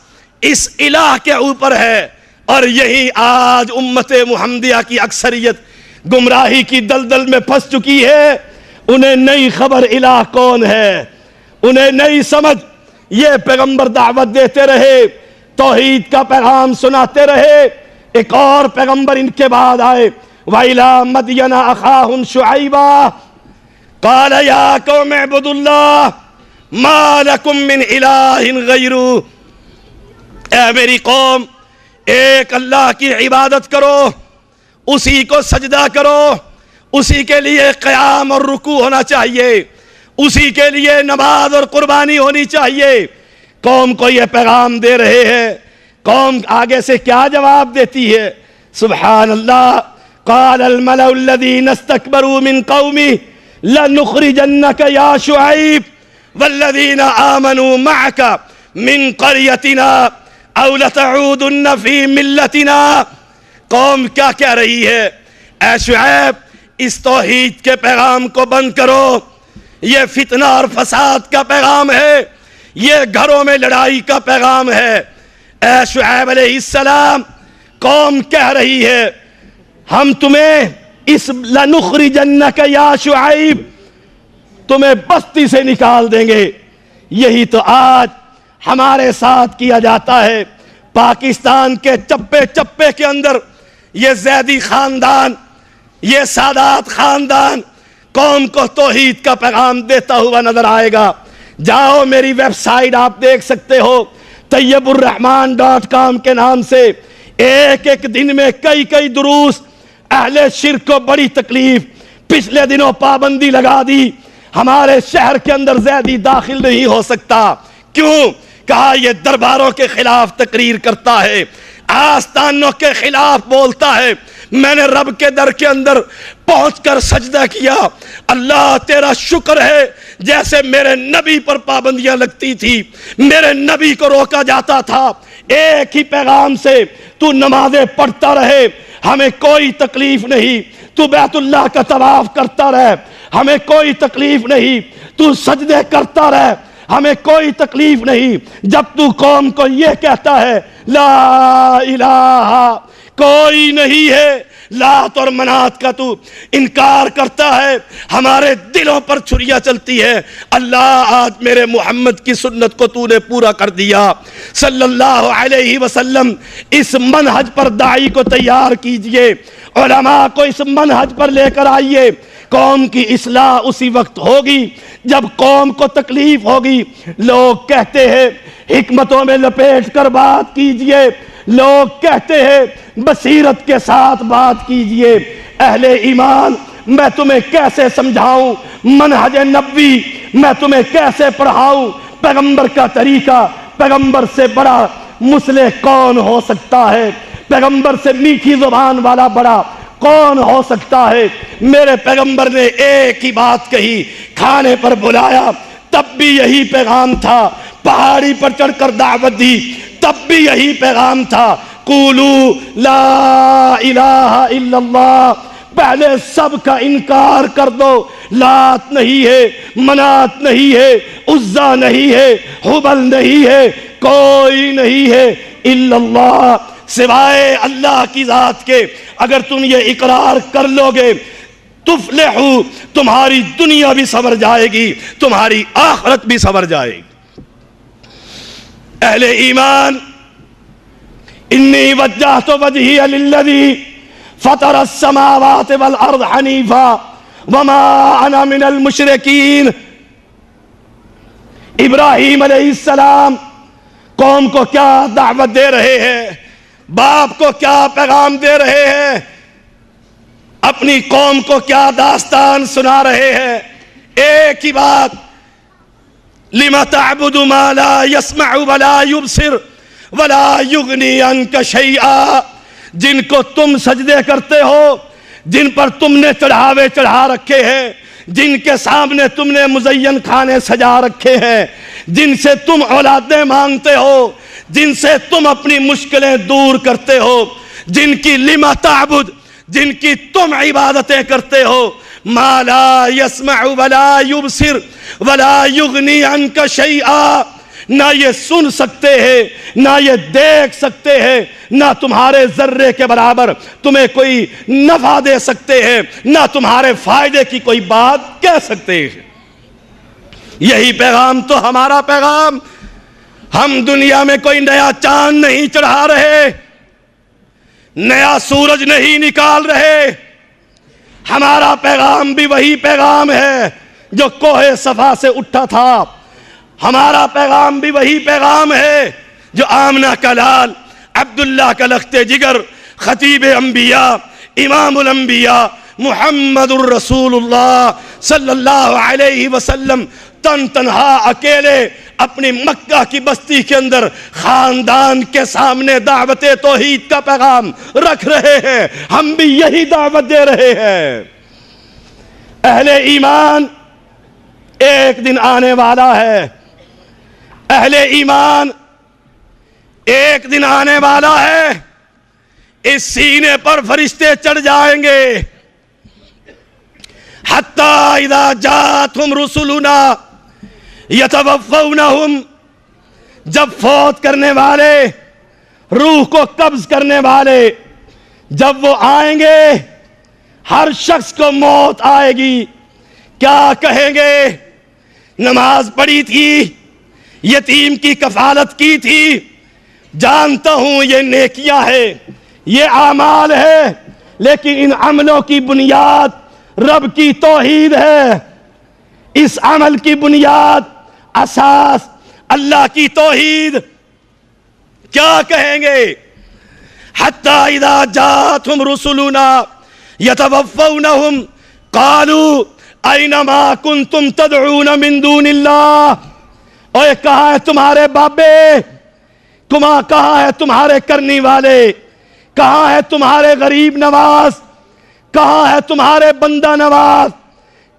اس الہ کے اوپر ہے، اور یہی آج امت محمدیہ کی اکثریت گمراہی کی دلدل میں پھنس چکی ہے۔ انہیں نہیں خبر الہ کون ہے، انہیں نہیں سمجھ۔ یہ پیغمبر دعوت دیتے رہے، توحید کا پیغام سناتے رہے، ایک اور پیغمبر ان کے بعد آئے، وَإِلَىٰ مَدْيَنَ أَخَاهُمْ شُعَيْبًا قَالَ يَا قَوْمِ اعْبُدُوا اللَّهَ مَا لَكُم مِّنْ إِلَٰهٍ غَيْرُهُ، اے میری قوم ایک اللہ کی عبادت کرو، اسی کو سجدہ کرو، اسی کے لیے قیام اور رکوع ہونا چاہیے، اسی کے لیے نماز اور قربانی ہونی چاہیے۔ قوم کو یہ پیغام دے رہے ہیں، قوم آگے سے کیا جواب دیتی ہے؟ سبحان اللہ، قال الملأ الذين استكبروا من قومه لنخرجنك يا شعيب والذين آمنوا معك من قريتنا او لتعودن في ملتنا۔ قوم کیا کہہ رہی ہے؟ اے شعیب اس توحید کے پیغام کو بند کرو، یہ فتنہ اور فساد کا پیغام ہے، یہ گھروں میں لڑائی کا پیغام ہے۔ اے شعیب علیہ السلام، قوم کہہ رہی ہے ہم تمہیں اس لنخرجنک یا شعیب، تمہیں بستی سے نکال دیں گے۔ یہی تو آج ہمارے ساتھ کیا جاتا ہے۔ پاکستان کے چپے چپے کے اندر یہ زیدی خاندان، یہ سادات خاندان قوم کو توحید کا پیغام دیتا ہوا نظر آئے گا۔ جاؤ میری ویب سائٹ آپ دیکھ سکتے ہو، طیبالرحمان.com کے نام سے ایک ایک دن میں کئی دروس۔ اہل شرک کو بڑی تکلیف، پچھلے دنوں پابندی لگا دی، ہمارے شہر کے اندر زیدی داخل نہیں ہو سکتا۔ کیوں؟ کہا یہ درباروں کے خلاف تقریر کرتا ہے، آستانوں کے خلاف بولتا ہے۔ میں نے رب کے در کے اندر پہنچ کر سجدہ کیا، اللہ تیرا شکر ہے جیسے میرے نبی پر پابندیاں لگتی تھی، میرے نبی کو روکا جاتا تھا، ایک ہی پیغام سے تو نمازیں پڑھتا رہے، ہمیں کوئی تکلیف نہیں، تو بیت اللہ کا طواف کرتا رہے، ہمیں کوئی تکلیف نہیں، تو سجدے کرتا رہ، ہمیں کوئی تکلیف نہیں۔ جب تو قوم کو یہ کہتا ہے لا الہ کوئی نہیں ہے، لات اور منات کا تو انکار کرتا ہے، ہمارے دلوں پر چھریاں چلتی ہے۔ اللہ آج میرے محمد کی سنت کو تو نے پورا کر دیا صلی اللہ علیہ وسلم۔ اس منہج پر داعی کو تیار کیجئے، علماء کو اس منہج پر لے کر آئیے۔ قوم کی اصلاح اسی وقت ہوگی جب قوم کو تکلیف ہوگی۔ لوگ کہتے ہیں حکمتوں میں لپیٹ کر بات کیجئے، لوگ کہتے ہیں بصیرت کے ساتھ بات کیجئے۔ اہل ایمان، میں تمہیں کیسے سمجھاؤں منہج نبوی، میں تمہیں کیسے پڑھاؤں پیغمبر کا طریقہ؟ پیغمبر سے بڑا مصلح کون ہو سکتا ہے؟ پیغمبر سے میٹھی زبان والا بڑا کون ہو سکتا ہے؟ میرے پیغمبر نے ایک ہی بات کہی، کھانے پر بلایا تب بھی یہی پیغام تھا، پہاڑی پر چڑھ کر دعوت دی تب بھی یہی پیغام تھا، قولوا لا الہ الا اللہ۔ پہلے سب کا انکار کر دو، لات نہیں ہے، منات نہیں ہے، عزا نہیں ہے، حبل نہیں ہے، کوئی نہیں ہے الا اللہ، سوائے اللہ کی ذات کے۔ اگر تم یہ اقرار کر لو گے تفلحو، تمہاری دنیا بھی سنور جائے گی، تمہاری آخرت بھی سنور جائے گی۔ اہل ایمان، انی وجہت وجہی للذی فطر السماوات والارض حنیفا وما انا من المشرکین۔ ابراہیم علیہ السلام قوم کو کیا دعوت دے رہے ہیں، باپ کو کیا پیغام دے رہے ہیں، اپنی قوم کو کیا داستان سنا رہے ہیں؟ ایک ہی بات، لِمَ تَعْبُدُ مَا لَا يَسْمَعُ وَلَا يُبْصِرُ وَلَا يُغْنِي عَنْكَ شَيْئًا۔ جن کو تم سجدے کرتے ہو، جن پر تم نے چڑھاوے چڑھا رکھے ہیں، جن کے سامنے تم نے مزین کھانے سجا رکھے ہیں، جن سے تم اولادیں مانگتے ہو، جن سے تم اپنی مشکلیں دور کرتے ہو، جن کی لِمَ تَعْبُدُ، جن کی تم عبادتیں کرتے ہو، ما لا يسمع ولا يبصر ولا يغني عنك شيئا، نہ یہ سن سکتے ہیں، نہ یہ دیکھ سکتے ہیں، نہ تمہارے ذرے کے برابر تمہیں کوئی نفع دے سکتے ہیں، نہ تمہارے فائدے کی کوئی بات کہہ سکتے ہیں۔ یہی پیغام تو ہمارا پیغام۔ ہم دنیا میں کوئی نیا چاند نہیں چڑھا رہے، نیا سورج نہیں نکال رہے، ہمارا پیغام بھی وہی پیغام ہے جو کوہ صفا سے اٹھا تھا، ہمارا پیغام بھی وہی پیغام ہے جو آمنہ کا لال، عبداللہ کا لخت جگر، خطیب انبیاء، امام الانبیاء، محمد الرسول اللہ صلی اللہ علیہ وسلم تن تنہا اکیلے اپنی مکہ کی بستی کے اندر خاندان کے سامنے دعوت توحید کا پیغام رکھ رہے ہیں۔ ہم بھی یہی دعوت دے رہے ہیں۔ اہل ایمان، ایک دن آنے والا ہے، اہل ایمان ایک دن آنے والا ہے، اس سینے پر فرشتے چڑھ جائیں گے۔ حتی اذا جاتہم رسلنا یتوفونہم، جب فوت کرنے والے، روح کو قبض کرنے والے جب وہ آئیں گے، ہر شخص کو موت آئے گی۔ کیا کہیں گے؟ نماز پڑھی تھی، یتیم کی کفالت کی تھی، جانتا ہوں یہ نیکیاں ہیں، یہ اعمال ہے، لیکن ان عملوں کی بنیاد رب کی توحید ہے، اس عمل کی بنیاد، اساس اللہ کی توحید۔ کیا کہیں گے؟ حتی اذا جاتہم رسلنا یتوفونہم قالوا این ما کنتم تدعون من دون اللہ۔ اوے کہاں ہے تمہارے بابے؟ کہاں ہے تمہارے کرنی والے؟ کہاں ہے تمہارے غریب نواز؟ کہاں ہے تمہارے بندہ نواز؟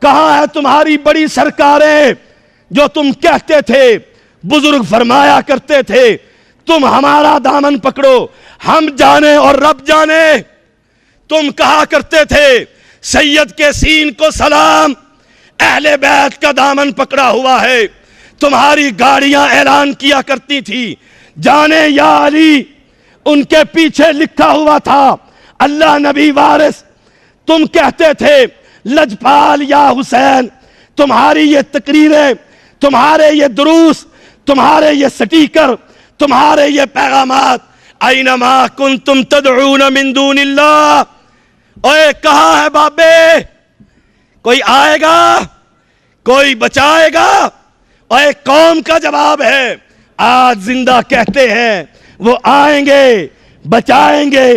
کہاں ہے تمہاری بڑی سرکاریں جو تم کہتے تھے، بزرگ فرمایا کرتے تھے تم ہمارا دامن پکڑو، ہم جانے اور رب جانے؟ تم کہا کرتے تھے سید کے سین کو سلام، اہل بیت کا دامن پکڑا ہوا ہے. تمہاری گاڑیاں اعلان کیا کرتی تھی جانے یا علی، ان کے پیچھے لکھا ہوا تھا اللہ نبی وارث. تم کہتے تھے لجپال یا حسین. تمہاری یہ تقریریں، تمہارے یہ دروس، تمہارے یہ سٹیکر، تمہارے یہ پیغامات، اینما کنتم تدعون من دون اللہ. اوے کہاں ہے بابے؟ کوئی آئے گا؟ کوئی بچائے گا؟ اوے قوم کا جواب ہے. آج زندہ کہتے ہیں وہ آئیں گے، بچائیں گے،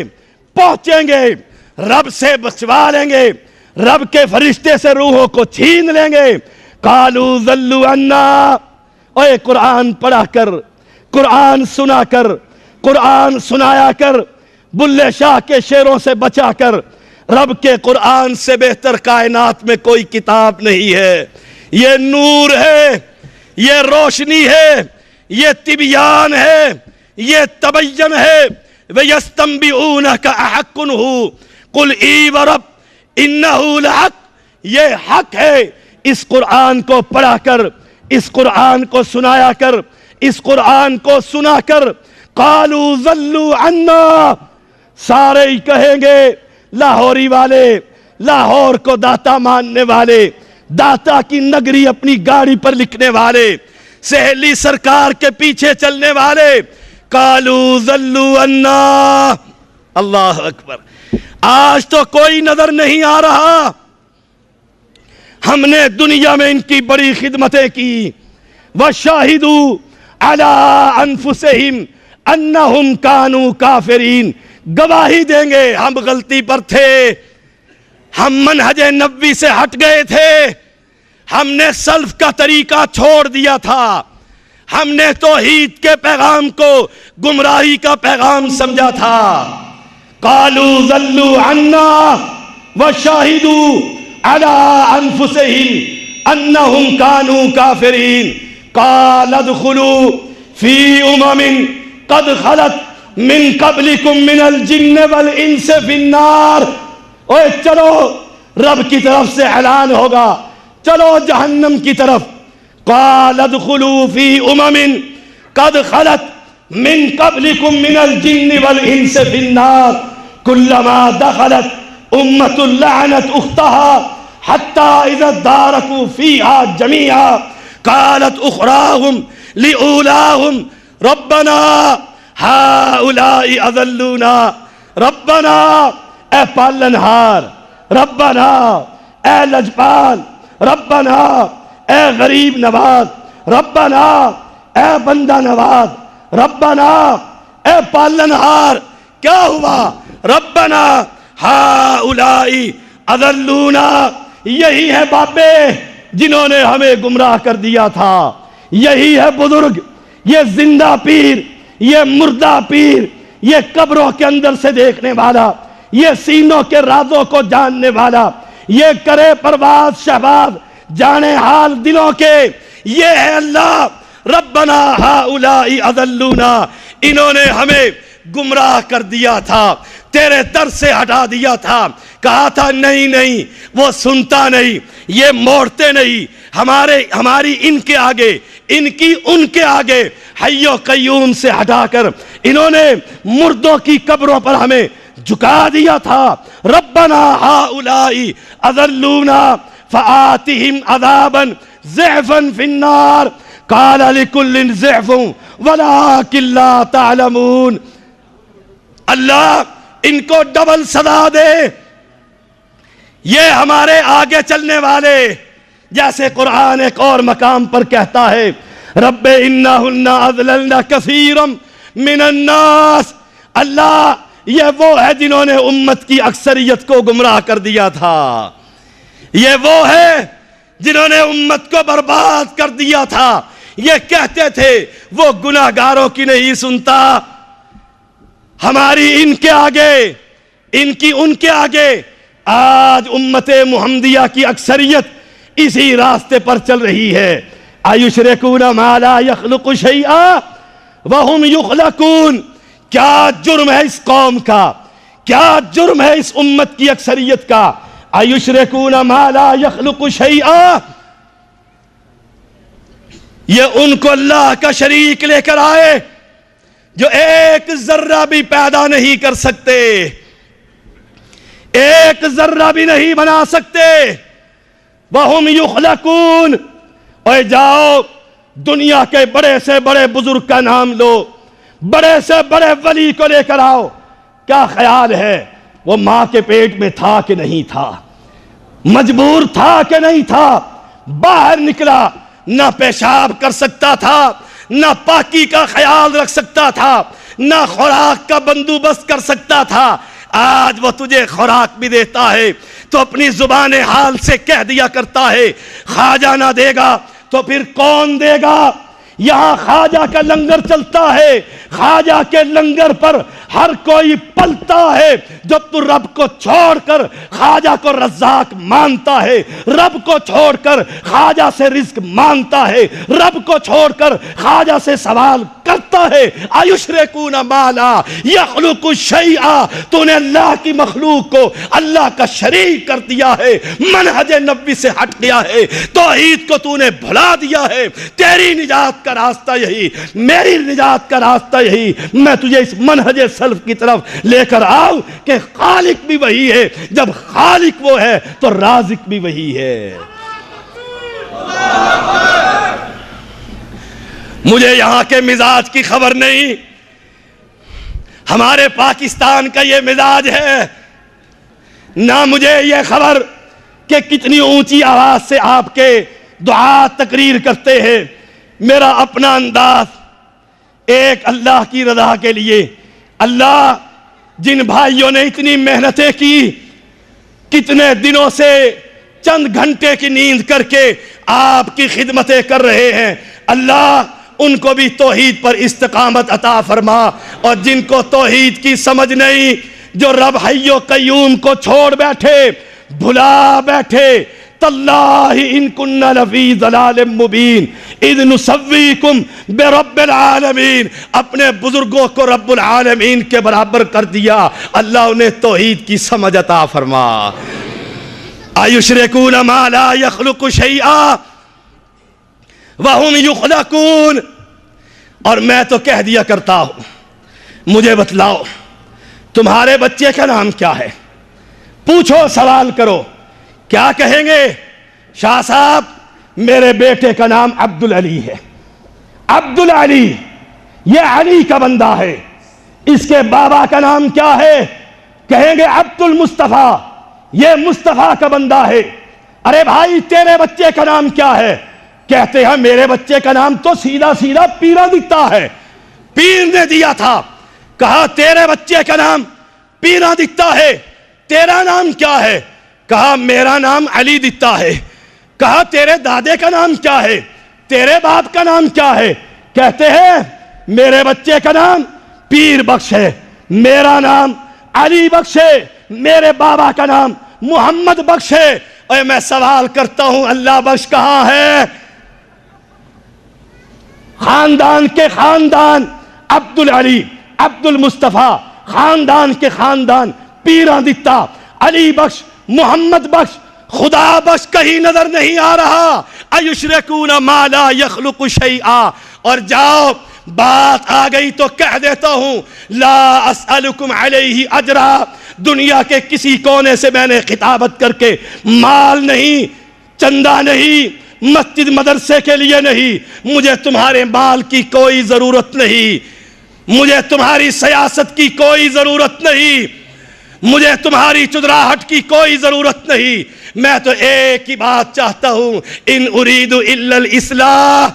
پہنچیں گے، رب سے بچوا لیں گے، رب کے فرشتے سے روحوں کو چھین لیں گے. قالوا ضلوا عنا. اوے قرآن پڑھا کر، قرآن سنا کر، قرآن سنایا کر، بلے شاہ کے شعروں سے بچا کر. رب کے قرآن سے بہتر کائنات میں کوئی کتاب نہیں ہے. یہ نور ہے، یہ روشنی ہے، یہ تبیان ہے، یہ تبین ہے. وَيَسْتَنْبِئُونَكَ أَحَقٌّ هُوَ قُلْ إِي وَرَبِّ إِنَّهُ لَحَقٌّ. یہ حق ہے. اس قرآن کو پڑھا کر، اس قرآن کو سنایا کر، اس قرآن کو سنا کر. قالوا ضلوا عنا. سارے ہی کہیں گے لاہوری والے، لاہور کو داتا ماننے والے، داتا کی نگری اپنی گاڑی پر لکھنے والے، سہیلی سرکار کے پیچھے چلنے والے. قالوا ضلوا عنا. اللہ اکبر. آج تو کوئی نظر نہیں آ رہا. ہم نے دنیا میں ان کی بڑی خدمتیں کی. وَشَاهِدُوا عَلَىٰ أَنفُسِهِمْ أَنَّهُمْ كَانُوا كَافِرِينَ. گواہی دیں گے ہم غلطی پر تھے، ہم منہج نبوی سے ہٹ گئے تھے، ہم نے سلف کا طریقہ چھوڑ دیا تھا، ہم نے توحید کے پیغام کو گمراہی کا پیغام سمجھا تھا. قالوا ضلوا عنا وشاهدوا على انفسهم انهم كانوا كافرين. قال ادخلوا في قد خلت من قبلكم من الجن والانس في النار. اوے چلو رب کی طرف سے اعلان ہوگا، چلو جہنم کی طرف. قال ادخلوا في قد خلت من قبلكم من الجن والانس في النار كلما دخلت امة لعنت اختها حتى اذا اداركوا فيها جميعا قالت اخراهم لأولاهم ربنا هؤلاء اضلونا. ربنا اے پالنہار، ربنا اے لجپال، ربنا اے غریب نواز، ربنا اے بندہ نواز، ربنا اے پالنہار. کیا ہوا؟ ربنا ہؤلاء اضلونا. یہی ہے بابے جنہوں نے ہمیں گمراہ کر دیا تھا. یہی ہے بزرگ، یہ زندہ پیر، یہ مردہ پیر، یہ قبروں کے اندر سے دیکھنے والا، یہ سینوں کے رازوں کو جاننے والا، یہ کرے پرواز شہباز جانے حال دلوں کے. یہ ہے اللہ. ربنا ہؤلاء اضلونا. انہوں نے ہمیں گمراہ کر دیا تھا، تیرے در سے ہٹا دیا تھا. کہا تھا نہیں نہیں، وہ سنتا نہیں، یہ موڑتے نہیں. ہماری ان کے آگے، ان کی ان کے آگے حی و قیوم سے ہٹا کر انہوں نے مردوں کی قبروں پر ہمیں جھکا دیا تھا. ربنا ہؤلاء اضلونا فآتهم عذابا ضعفا في النار قال لكل ضعف ولكن لا تعلمون. اللہ ان کو ڈبل سزا دے. یہ ہمارے آگے چلنے والے، جیسے قرآن ایک اور مقام پر کہتا ہے رب انہن اضللن کثیرا من الناس. اللہ یہ وہ ہے جنہوں نے امت کی اکثریت کو گمراہ کر دیا تھا. یہ وہ ہے جنہوں نے امت کو برباد کر دیا تھا. یہ کہتے تھے وہ گناہگاروں کی نہیں سنتا. ہماری ان کے آگے، ان کی ان کے آگے. آج امت محمدیہ کی اکثریت اسی راستے پر چل رہی ہے. ایشرکون ما لا یخلق شیئا وہم یخلقون. کیا جرم ہے اس قوم کا، کیا جرم ہے اس امت کی اکثریت کا. ایشرکون ما لا یخلق شیئا یہ ان کو اللہ کا شریک لے کر آئے جو ایک ذرہ بھی پیدا نہیں کر سکتے، ایک ذرہ بھی نہیں بنا سکتے۔ وَهُمْ يُخْلَقُونَ۔ اور جاؤ دنیا کے بڑے سے بڑے بزرگ کا نام لو، بڑے سے بڑے ولی کو لے کر آؤ، کیا خیال ہے وہ ماں کے پیٹ میں تھا کہ نہیں تھا، مجبور تھا کہ نہیں تھا، باہر نکلا نہ پیشاب کر سکتا تھا، نہ پاکی کا خیال رکھ سکتا تھا، نہ خوراک کا بندوبست کر سکتا تھا۔ آج وہ تجھے خوراک بھی دیتا ہے تو اپنی زبان حال سے کہہ دیا کرتا ہے خواجہ نہ دے گا تو پھر کون دے گا؟ یہاں خواجہ کا لنگر چلتا ہے، خواجہ کے لنگر پر ہر کوئی پلتا ہے۔ جب تو رب کو چھوڑ کر خواجہ کو رزاق مانتا ہے، رب کو چھوڑ کر خواجہ سے رزق مانگتا ہے، رب کو چھوڑ کر خواجہ سے سوال کرتا ہے، ایشرکون ما لا یخلق شیئا، تو نے اللہ کی مخلوق کو اللہ کا شریک کر دیا ہے، منہج نبوی سے ہٹ گیا ہے، توحید کو تو نے بھلا دیا ہے۔ تیری نجات کا راستہ یہی، میری نجات کا راستہ یہی، میں تجھے اس منہج سلف کی طرف لے کر آؤں کہ خالق بھی وہی ہے، جب خالق وہ ہے تو رازق بھی وہی ہے۔ مجھے یہاں کے مزاج کی خبر نہیں، ہمارے پاکستان کا یہ مزاج ہے، نہ مجھے یہ خبر کہ کتنی اونچی آواز سے آپ کے دعا تقریر کرتے ہیں۔ میرا اپنا انداز ایک اللہ کی رضا کے لیے، اللہ جن بھائیوں نے اتنی محنتیں کی، کتنے دنوں سے چند گھنٹے کی نیند کر کے آپ کی خدمتیں کر رہے ہیں، اللہ ان کو بھی توحید پر استقامت عطا فرما، اور جن کو توحید کی سمجھ نہیں، جو رب حی و قیوم کو چھوڑ بیٹھے، بھلا بیٹھے، تاللہ ان کننا لفی ضلال مبین اذ نسویکم برب العالمین، اپنے بزرگوں کو رب العالمین کے برابر کر دیا، اللہ انہیں توحید کی سمجھ عطا فرما۔ ایشرکون ما لا یخلق شیئا وَهُمْ يُخْلَقُونَ۔ اور میں تو کہہ دیا کرتا ہوں، مجھے بتلاؤ تمہارے بچے کا نام کیا ہے؟ پوچھو، سوال کرو، کیا کہیں گے؟ شاہ صاحب میرے بیٹے کا نام عبدالعلی ہے۔ عبدالعلی، یہ علی کا بندہ ہے۔ اس کے بابا کا نام کیا ہے؟ کہیں گے عبدالمصطفیٰ، یہ مصطفیٰ کا بندہ ہے۔ ارے بھائی تیرے بچے کا نام کیا ہے؟ کہتے ہیں میرے بچے کا نام تو سیدھا سیدھا پیرا دکھتا ہے، پیر نے دیا تھا۔ کہا تیرے بچے کا نام پیرا دکھتا ہے، تیرا نام کیا ہے؟ کہا میرا نام علی دکھتا ہے۔ کہا تیرے دادے کا نام کیا ہے؟ تیرے باپ کا نام کیا ہے؟ کہتے ہیں میرے بچے کا نام پیر بخش ہے، میرا نام علی بخش ہے، میرے بابا کا نام محمد بخش ہے۔ اور میں سوال کرتا ہوں اللہ بخش کہاں ہے؟ خاندان کے خاندان عبدالعلی، عبدالمصطفیٰ، خاندان کے خاندان پیرادتا، علی بخش، محمد بخش، خدا بخش کہیں نظر نہیں آ رہا۔ ایشرکون ما لا یخلق شیئا۔ اور جاؤ بات آ گئی تو کہہ دیتا ہوں، لا اسألکم علیہ اجرا، دنیا کے کسی کونے سے میں نے خطابت کر کے مال نہیں، چندہ نہیں، مسجد مدرسے کے لیے نہیں، مجھے تمہارے مال کی کوئی ضرورت نہیں، مجھے تمہاری سیاست کی کوئی ضرورت نہیں، مجھے تمہاری چدراہٹ کی کوئی ضرورت نہیں۔ میں تو ایک ہی بات چاہتا ہوں، ان ارید الا الاصلاح،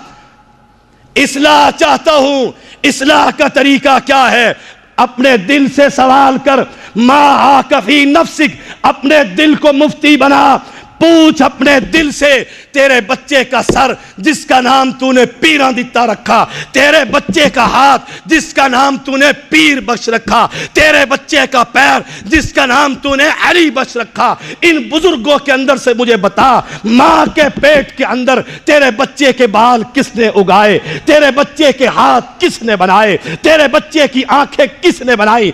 اصلاح چاہتا ہوں۔ اصلاح کا طریقہ کیا ہے؟ اپنے دل سے سوال کر، ما حاک فی نفسک، اپنے دل کو مفتی بنا، پوچھ اپنے دل سے، تیرے بچے کا سر جس کا نام تو نے پیرادتا رکھا، تیرے بچے کا ہاتھ جس کا نام تو نے پیر بخش رکھا، تیرے بچے کا پیر جس کا نام تو نے علی بخش رکھا، ان بزرگوں کے اندر سے مجھے بتا، ماں کے پیٹ کے اندر تیرے بچے کے بال کس نے اگائے، تیرے بچے کے ہاتھ کس نے بنائے، تیرے بچے کی آنکھیں کس نے بنائی؟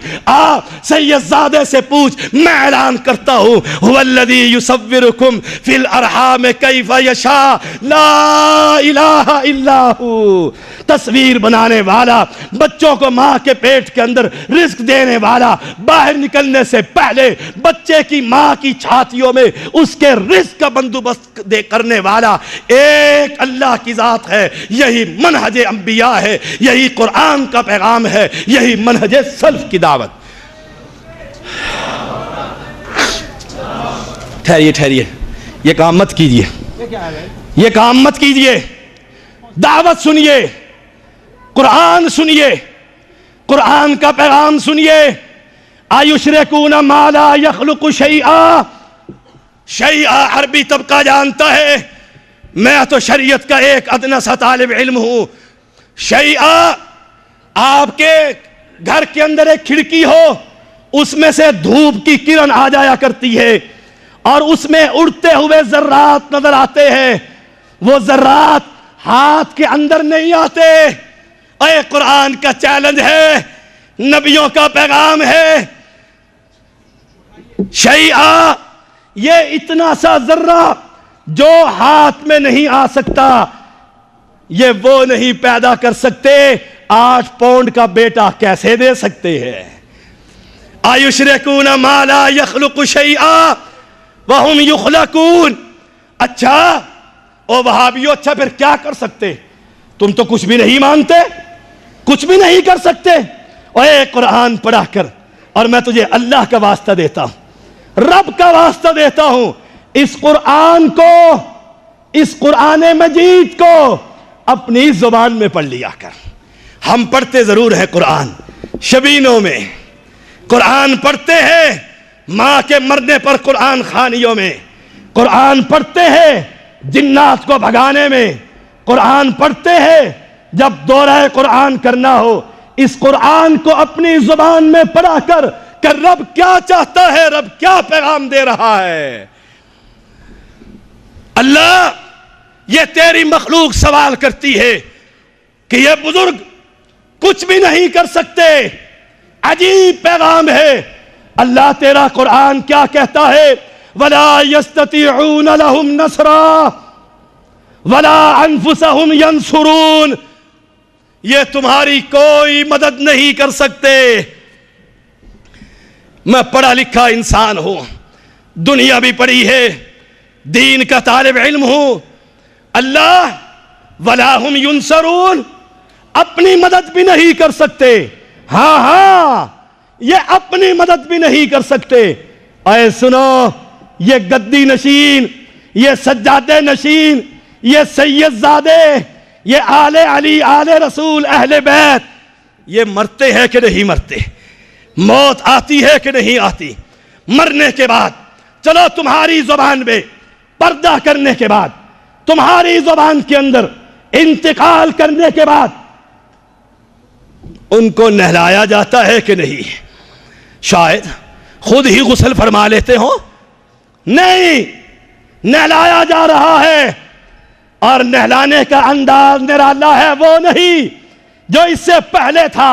سید زادے سے پوچھ۔ میں اعلان کرتا ہوں، هو الذی یصورکم یتصرفکم فی الارحام کیف یشاء لا الہ الا ہو۔ تصویر بنانے والا، بچوں کو ماں کے پیٹ کے اندر رزق دینے والا، باہر نکلنے سے پہلے بچے کی ماں کی چھاتیوں میں اس کے رزق کا بندوبست کرنے والا ایک اللہ کی ذات ہے۔ یہی منہج انبیاء ہے، یہی قرآن کا پیغام ہے، یہی منہج سلف کی دعوت۔ ٹھہریے، یہ کام مت کیجئے، یہ کام مت کیجئے، دعوت سنیے، قرآن سنیے، قرآن کا پیغام سنیے۔ ایشرکون ما لا یخلق شیئا، شیئا عربی طبقہ جانتا ہے، میں تو شریعت کا ایک ادنیٰ سا طالب علم ہوں۔ شیئا، آپ کے گھر کے اندر ایک کھڑکی ہو، اس میں سے دھوپ کی کرن آ جایا کرتی ہے اور اس میں اڑتے ہوئے ذرات نظر آتے ہیں، وہ ذرات ہاتھ کے اندر نہیں آتے۔ اے قرآن کا چیلنج ہے، نبیوں کا پیغام ہے، شیئا، یہ اتنا سا ذرہ جو ہاتھ میں نہیں آ سکتا، یہ وہ نہیں پیدا کر سکتے، 8 پاؤنڈ کا بیٹا کیسے دے سکتے ہیں؟ ایشرکون ما لا یخلق شیئا وہم یخلقون۔ اچھا او وہابیو، اچھا پھر کیا کر سکتے؟ تم تو کچھ بھی نہیں مانتے، کچھ بھی نہیں کر سکتے۔ اے قرآن پڑھا کر، اور میں تجھے اللہ کا واسطہ دیتا ہوں، رب کا واسطہ دیتا ہوں، اس قرآن کو، اس قرآن مجید کو اپنی زبان میں پڑھ لیا کر۔ ہم پڑھتے ضرور ہیں قرآن، شبینوں میں قرآن پڑھتے ہیں، ماں کے مرنے پر قرآن خوانیوں میں قرآن پڑھتے ہیں، جنات کو بھگانے میں قرآن پڑھتے ہیں، جب دورہ قرآن کرنا ہو اس قرآن کو اپنی زبان میں پڑھا کر کہ رب کیا چاہتا ہے، رب کیا پیغام دے رہا ہے۔ اللہ، یہ تیری مخلوق سوال کرتی ہے کہ یہ بزرگ کچھ بھی نہیں کر سکتے، عجیب پیغام ہے۔ اللہ تیرا قرآن کیا کہتا ہے؟ وَلَا يَسْتَطِيعُونَ لَهُمْ نَصْرًا وَلَا أَنفُسَهُمْ يَنصُرُونَ، یہ تمہاری کوئی مدد نہیں کر سکتے۔ میں پڑھا لکھا انسان ہوں، دنیا بھی پڑھی ہے، دین کا طالب علم ہوں۔ اللہ وَلَا هُمْ يُنصَرُونَ، اپنی مدد بھی نہیں کر سکتے۔ ہاں، یہ اپنی مدد بھی نہیں کر سکتے۔ اے سنو، یہ گدی نشین، یہ سجادے نشین، یہ سید زادے، یہ آل علی، آل رسول، اہل بیت، یہ مرتے ہیں کہ نہیں مرتے؟ موت آتی ہے کہ نہیں آتی؟ مرنے کے بعد چلو تمہاری زبان میں پردہ کرنے کے بعد، تمہاری زبان کے اندر انتقال کرنے کے بعد ان کو نہلایا جاتا ہے کہ نہیں؟ شاید خود ہی غسل فرما لیتے ہوں، نہیں، نہلایا جا رہا ہے، اور نہلانے کا انداز نرالا ہے وہ نہیں جو اس سے پہلے تھا۔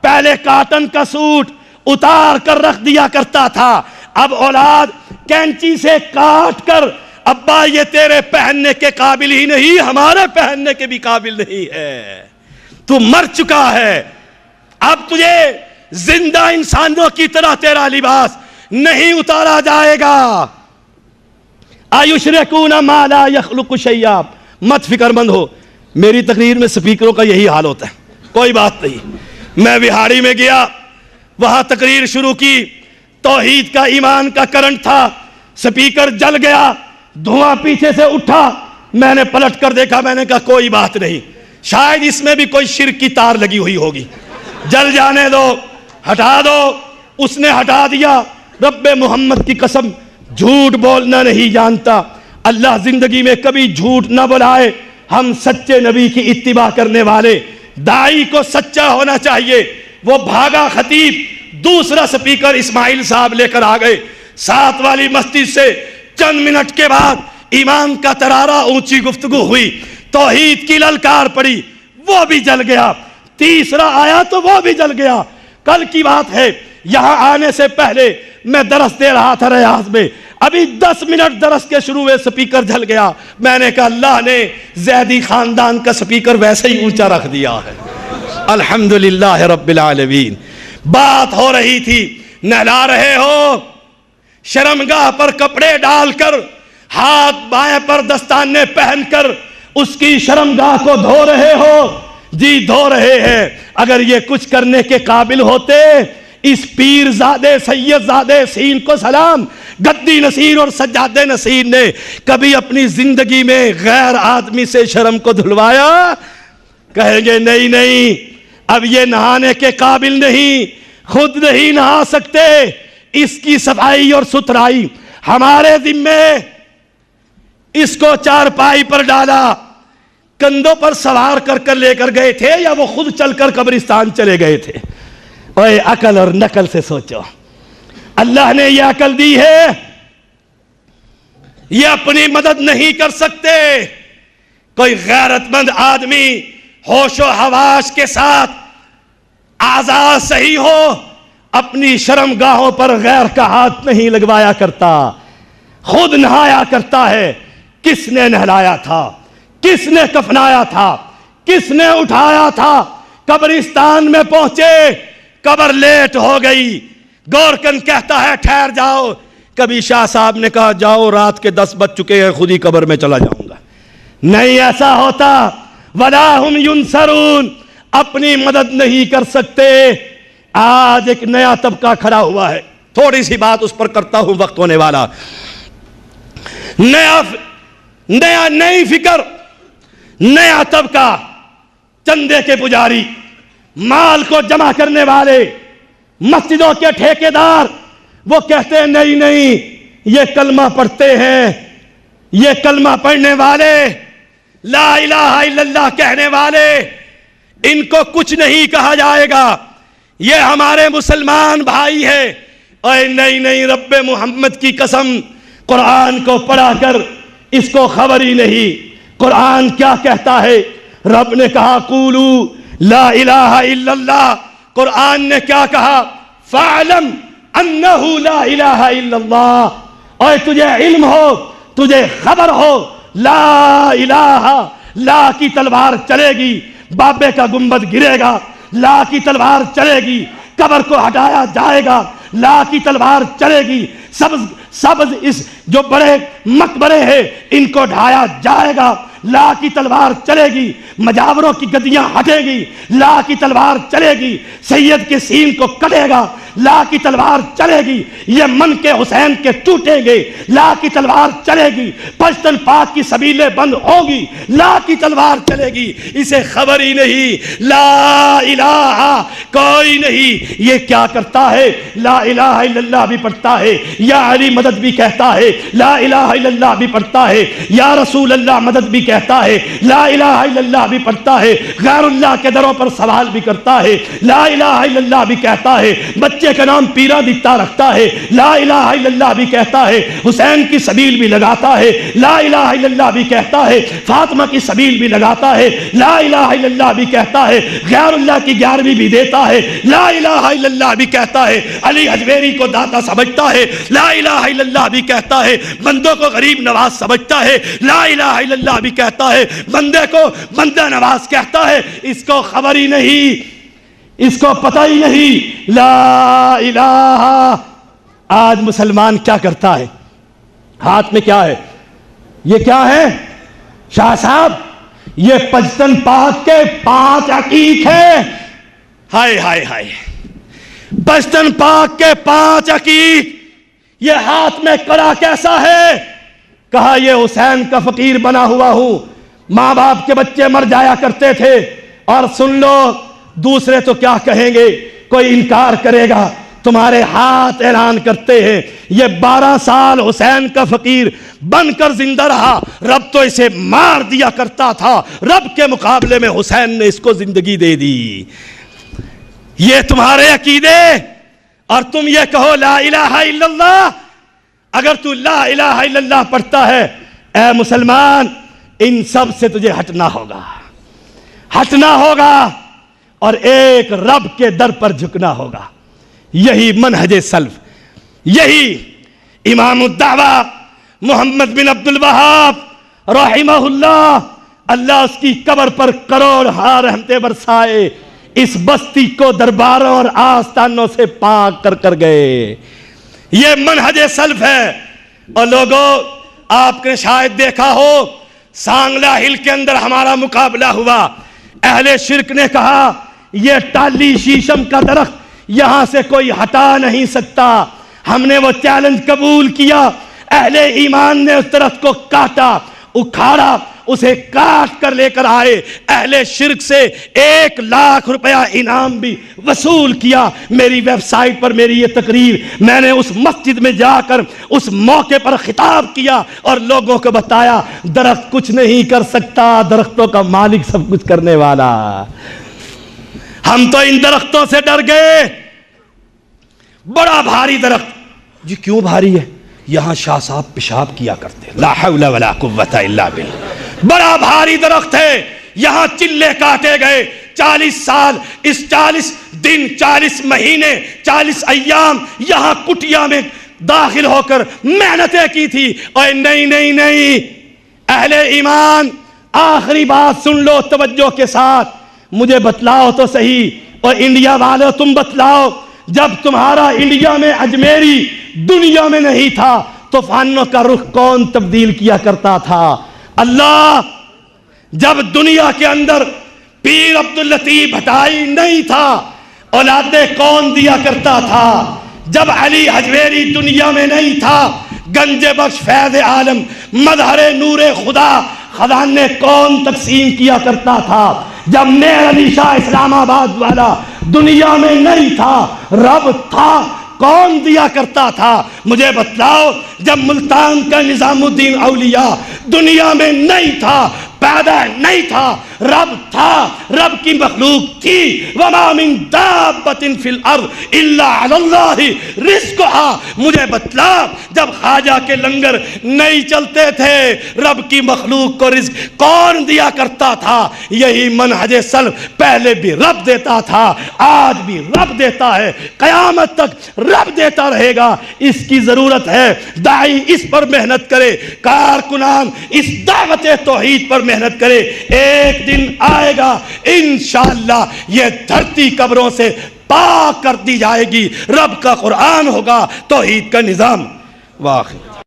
پہلے کاٹن کا سوٹ اتار کر رکھ دیا کرتا تھا، اب اولاد کینچی سے کاٹ کر، ابا یہ تیرے پہننے کے قابل ہی نہیں، ہمارے پہننے کے بھی قابل نہیں ہے، تو مر چکا ہے، اب تجھے زندہ انسانوں کی طرح تیرا لباس نہیں اتارا جائے گا۔ ایشرکون ما لا یخلق شیئا، مت فکر مند ہو، میری تقریر میں سپیکروں کا یہی حال ہوتا ہے، کوئی بات نہیں۔ میں بہاڑی میں گیا، وہاں تقریر شروع کی، توحید کا، ایمان کا کرنٹ تھا، سپیکر جل گیا، دھواں پیچھے سے اٹھا، میں نے پلٹ کر دیکھا، میں نے کہا کوئی بات نہیں، شاید اس میں بھی کوئی شرک کی تار لگی ہوئی ہوگی، جل جانے دو، ہٹا دو۔ اس نے ہٹا دیا۔ رب محمد کی قسم، جھوٹ بولنا نہیں جانتا، اللہ زندگی میں کبھی جھوٹ نہ بلائے۔ ہم سچے نبی کی اتباع کرنے والے، داعی کو سچا ہونا چاہیے۔ وہ بھاگا خطیب، دوسرا سپیکر اسماعیل صاحب لے کر آ گئے، 7 والی مسجد سے چند منٹ کے بعد ایمان کا ترارا، اونچی گفتگو ہوئی، توحید کی للکار پڑی، وہ بھی جل گیا۔ تیسرا آیا تو وہ بھی جل گیا۔ کل کی بات ہے، یہاں آنے سے پہلے میں درس دے رہا تھا ریاض میں، ابھی 10 منٹ درس کے شروع ہوئے سپیکر جل گیا. میں نے کہا اللہ نے زیدی خاندان کا سپیکر ویسے ہی اونچا رکھ دیا ہے. الحمدللہ رب العالمین. بات ہو رہی تھی، نہلا رہے ہو، شرمگاہ پر کپڑے ڈال کر، ہاتھ بائیں پر دستانے پہن کر اس کی شرمگاہ کو دھو رہے ہو. جی دھو رہے ہیں. اگر یہ کچھ کرنے کے قابل ہوتے، اس پیر زادے سید زادے سین کو سلام، گدی نصیر اور سجادے نصیر نے کبھی اپنی زندگی میں غیر آدمی سے شرم کو دھلوایا؟ کہیں گے نہیں نہیں، اب یہ نہانے کے قابل نہیں، خود نہیں نہا سکتے. اس کی صفائی اور ستھرائی ہمارے ذمے. اس کو چارپائی پر ڈالا، کندھوں پر سوار کر کر لے کر گئے تھے یا وہ خود چل کر قبرستان چلے گئے تھے؟ اوے عقل اور نقل سے سوچو. اللہ نے یہ عقل دی ہے، یہ اپنی مدد نہیں کر سکتے. کوئی غیرت مند آدمی ہوش و حواس کے ساتھ آزاد صحیح ہو، اپنی شرمگاہوں پر غیر کا ہاتھ نہیں لگوایا کرتا، خود نہایا کرتا ہے. کس نے نہلایا تھا؟ کس نے کفنایا تھا؟ کس نے اٹھایا تھا؟ قبرستان میں پہنچے، قبر لیٹ ہو گئی. گورکن کہتا ہے ٹھہر جاؤ. کبھی شاہ صاحب نے کہا جاؤ رات کے 10 بج چکے ہیں، خود ہی قبر میں چلا جاؤں گا. نہیں ایسا ہوتا. وَلَا هُمْ يُنصَرُونَ. اپنی مدد نہیں کر سکتے. آج ایک نیا طبقہ کھڑا ہوا ہے، تھوڑی سی بات اس پر کرتا ہوں، وقت ہونے والا. نئی فکر، نیا طبقہ، چندے کے پجاری، مال کو جمع کرنے والے، مسجدوں کے ٹھیکیدار. وہ کہتے ہیں نہیں نہیں، یہ کلمہ پڑھتے ہیں، یہ کلمہ پڑھنے والے، لا الہ الا اللہ کہنے والے، ان کو کچھ نہیں کہا جائے گا، یہ ہمارے مسلمان بھائی ہیں. اے نہیں نہیں، رب محمد کی قسم، قرآن کو پڑھا کر اس کو خبر ہی نہیں. قرآن کیا کہتا ہے؟ رب نے کہا قولو لا الہ الا اللہ. قرآن نے کیا کہا؟ فَاعْلَمْ أَنَّهُ لَا إِلَهَ إِلَّا اللَّهِ. اور تجھے علم ہو، تجھے خبر ہو، لا الہ، لا کی تلوار چلے گی، بابے کا گنبد گرے گا، لا کی تلوار چلے گی، قبر کو ہٹایا جائے گا، لا کی تلوار چلے گی، سبز اس جو بڑے مقبرے ہیں ان کو ڈھایا جائے گا، لا کی تلوار چلے گی، مجاوروں کی گدیاں ہٹے گی، لا کی تلوار چلے گی، سید کے سین کو کٹے گا، لا کی تلوار چلے گی، یہ من کے حسین کے ٹوٹیں گے، لا کی تلوار چلے گی، پشتن پاک کی سبیلیں بند ہوگی، لا کی تلوار چلے گی. اسے خبر ہی نہیں، لا الہ کوئی نہیں. یہ کیا کرتا ہے؟ لا الہ الا اللہ بھی پڑھتا ہے، یا علی مدد بھی کہتا ہے، لا الہ الا اللہ بھی پڑھتا ہے، یا رسول اللہ مدد بھی کہتا ہے، لا الہ الا اللہ بھی پڑھتا ہے، غیر اللہ کے دروں پر سوال بھی کرتا ہے، لا الہ الا اللہ بھی کہتا ہے، بچے کا نام پیرا دیتا رکھتا ہے، لا الہ الا اللہ بھی کہتا ہے، حسین کی سبیل بھی لگاتا ہے، لا الہ الا اللہ بھی کہتا ہے، فاطمہ کی سبیل بھی لگاتا ہے، لا الہ الا اللہ بھی کہتا ہے، غیر اللہ کی 11ویں بھی دیتا ہے، لا الہ الا اللہ بھی کہتا ہے، علی حجویری کو داتا سمجھتا ہے، لا الہ الا اللہ بھی کہتا ہے، بندوں کو غریب نواز سمجھتا ہے، لا الہ الا اللہ بھی کہتا ہے، بندے کو بندہ نواز کہتا ہے. اس کو خبر ہی نہیں، اس کو پتہ ہی نہیں، لا الہ. آج مسلمان کیا کرتا ہے؟ ہاتھ میں کیا ہے؟ یہ کیا ہے شاہ صاحب؟ یہ پشتن پاک کے 5 عقیق ہے. ہائے ہائے ہائے، پشتن پاک کے 5 عقیق. یہ ہاتھ میں کڑا کیسا ہے؟ کہا یہ حسین کا فقیر بنا ہوا ہوں. ماں باپ کے بچے مر جایا کرتے تھے. اور سن لو، دوسرے تو کیا کہیں گے، کوئی انکار کرے گا. تمہارے ہاتھ اعلان کرتے ہیں یہ 12 سال حسین کا فقیر بن کر زندہ رہا، رب تو اسے مار دیا کرتا تھا، رب کے مقابلے میں حسین نے اس کو زندگی دے دی. یہ تمہارے عقیدے، اور تم یہ کہو لا الہ الا اللہ. اگر تو لا الہ الا اللہ پڑھتا ہے اے مسلمان، ان سب سے تجھے ہٹنا ہوگا، ہٹنا ہوگا، اور ایک رب کے در پر جھکنا ہوگا. یہی منہج سلف، یہی امام الدعوہ محمد بن عبد الوہاب رحمہ اللہ، اللہ اس کی قبر پر کروڑ ہا رحمتیں برسائے، اس بستی کو درباروں اور آستانوں سے پاک کر کر گئے۔ یہ منہج سلف ہے۔ اور لوگوں، آپ نے شاید دیکھا ہو سانگلہ ہل کے اندر ہمارا مقابلہ ہوا، اہل شرک نے کہا یہ ٹالی شیشم کا درخت یہاں سے کوئی ہٹا نہیں سکتا، ہم نے وہ چیلنج قبول کیا، اہل ایمان نے اس درخت کو کاٹا، اکھاڑا، اسے کاٹ کر لے کر آئے، اہل شرک سے 1,00,000 روپیہ انعام بھی وصول کیا۔ میری ویب سائٹ پر میری یہ تقریر میں نے اس مسجد میں جا کر اس موقع پر خطاب کیا اور لوگوں کو بتایا درخت کچھ نہیں کر سکتا، درختوں کا مالک سب کچھ کرنے والا۔ ہم تو ان درختوں سے ڈر گئے۔ بڑا بھاری درخت، جی کیوں بھاری ہے؟ یہاں شاہ صاحب پیشاب کیا کرتے، لا حول ولا قوت الا باللہ۔ بڑا بھاری درخت ہے، یہاں چلے کاٹے گئے، 40 سال، اس 40 دن، 40 مہینے، 40 ایام یہاں کٹیا میں داخل ہو کر محنتیں کی تھی۔ اور نہیں نہیں نہیں، اہل ایمان آخری بات سن لو توجہ کے ساتھ، مجھے بتلاؤ تو صحیح، اور انڈیا والوں تم بتلاؤ، جب تمہارا انڈیا میں اجمیری دنیا میں نہیں تھا طوفانوں کا رخ کون تبدیل کیا کرتا تھا؟ اللہ۔ جب دنیا کے اندر پیر عبداللطیف بھٹائی نہیں تھا اولادیں کون دیا کرتا تھا؟ جب علی اجمیری دنیا میں نہیں تھا گنج بخش فیض عالم مظہر نور خدا خزانے کون تقسیم کیا کرتا تھا؟ جب میر علی شاہ اسلام آباد والا دنیا میں نہیں تھا رب تھا کون دیا کرتا تھا؟ مجھے بتلاؤ، جب ملتان کا نظام الدین اولیاء دنیا میں نہیں تھا، پیدا نہیں تھا، رب تھا، رب کی مخلوق تھی۔ وما من دابۃ فی الارض الا علی اللہ رزقها۔ مجھے بتلا، جب خواجہ کے لنگر نہیں چلتے تھے رب کی مخلوق کو رزق کون دیا کرتا تھا؟ یہی منہج سلف، پہلے بھی رب دیتا تھا، آج بھی رب دیتا ہے، قیامت تک رب دیتا رہے گا۔ اس کی ضرورت ہے داعی اس پر محنت کرے، کارکنان اس دعوت توحید پر محنت کرے۔ ایک دن آئے گا انشاءاللہ یہ دھرتی قبروں سے پاک کر دی جائے گی، رب کا قرآن ہوگا، توحید کا نظام۔ واخر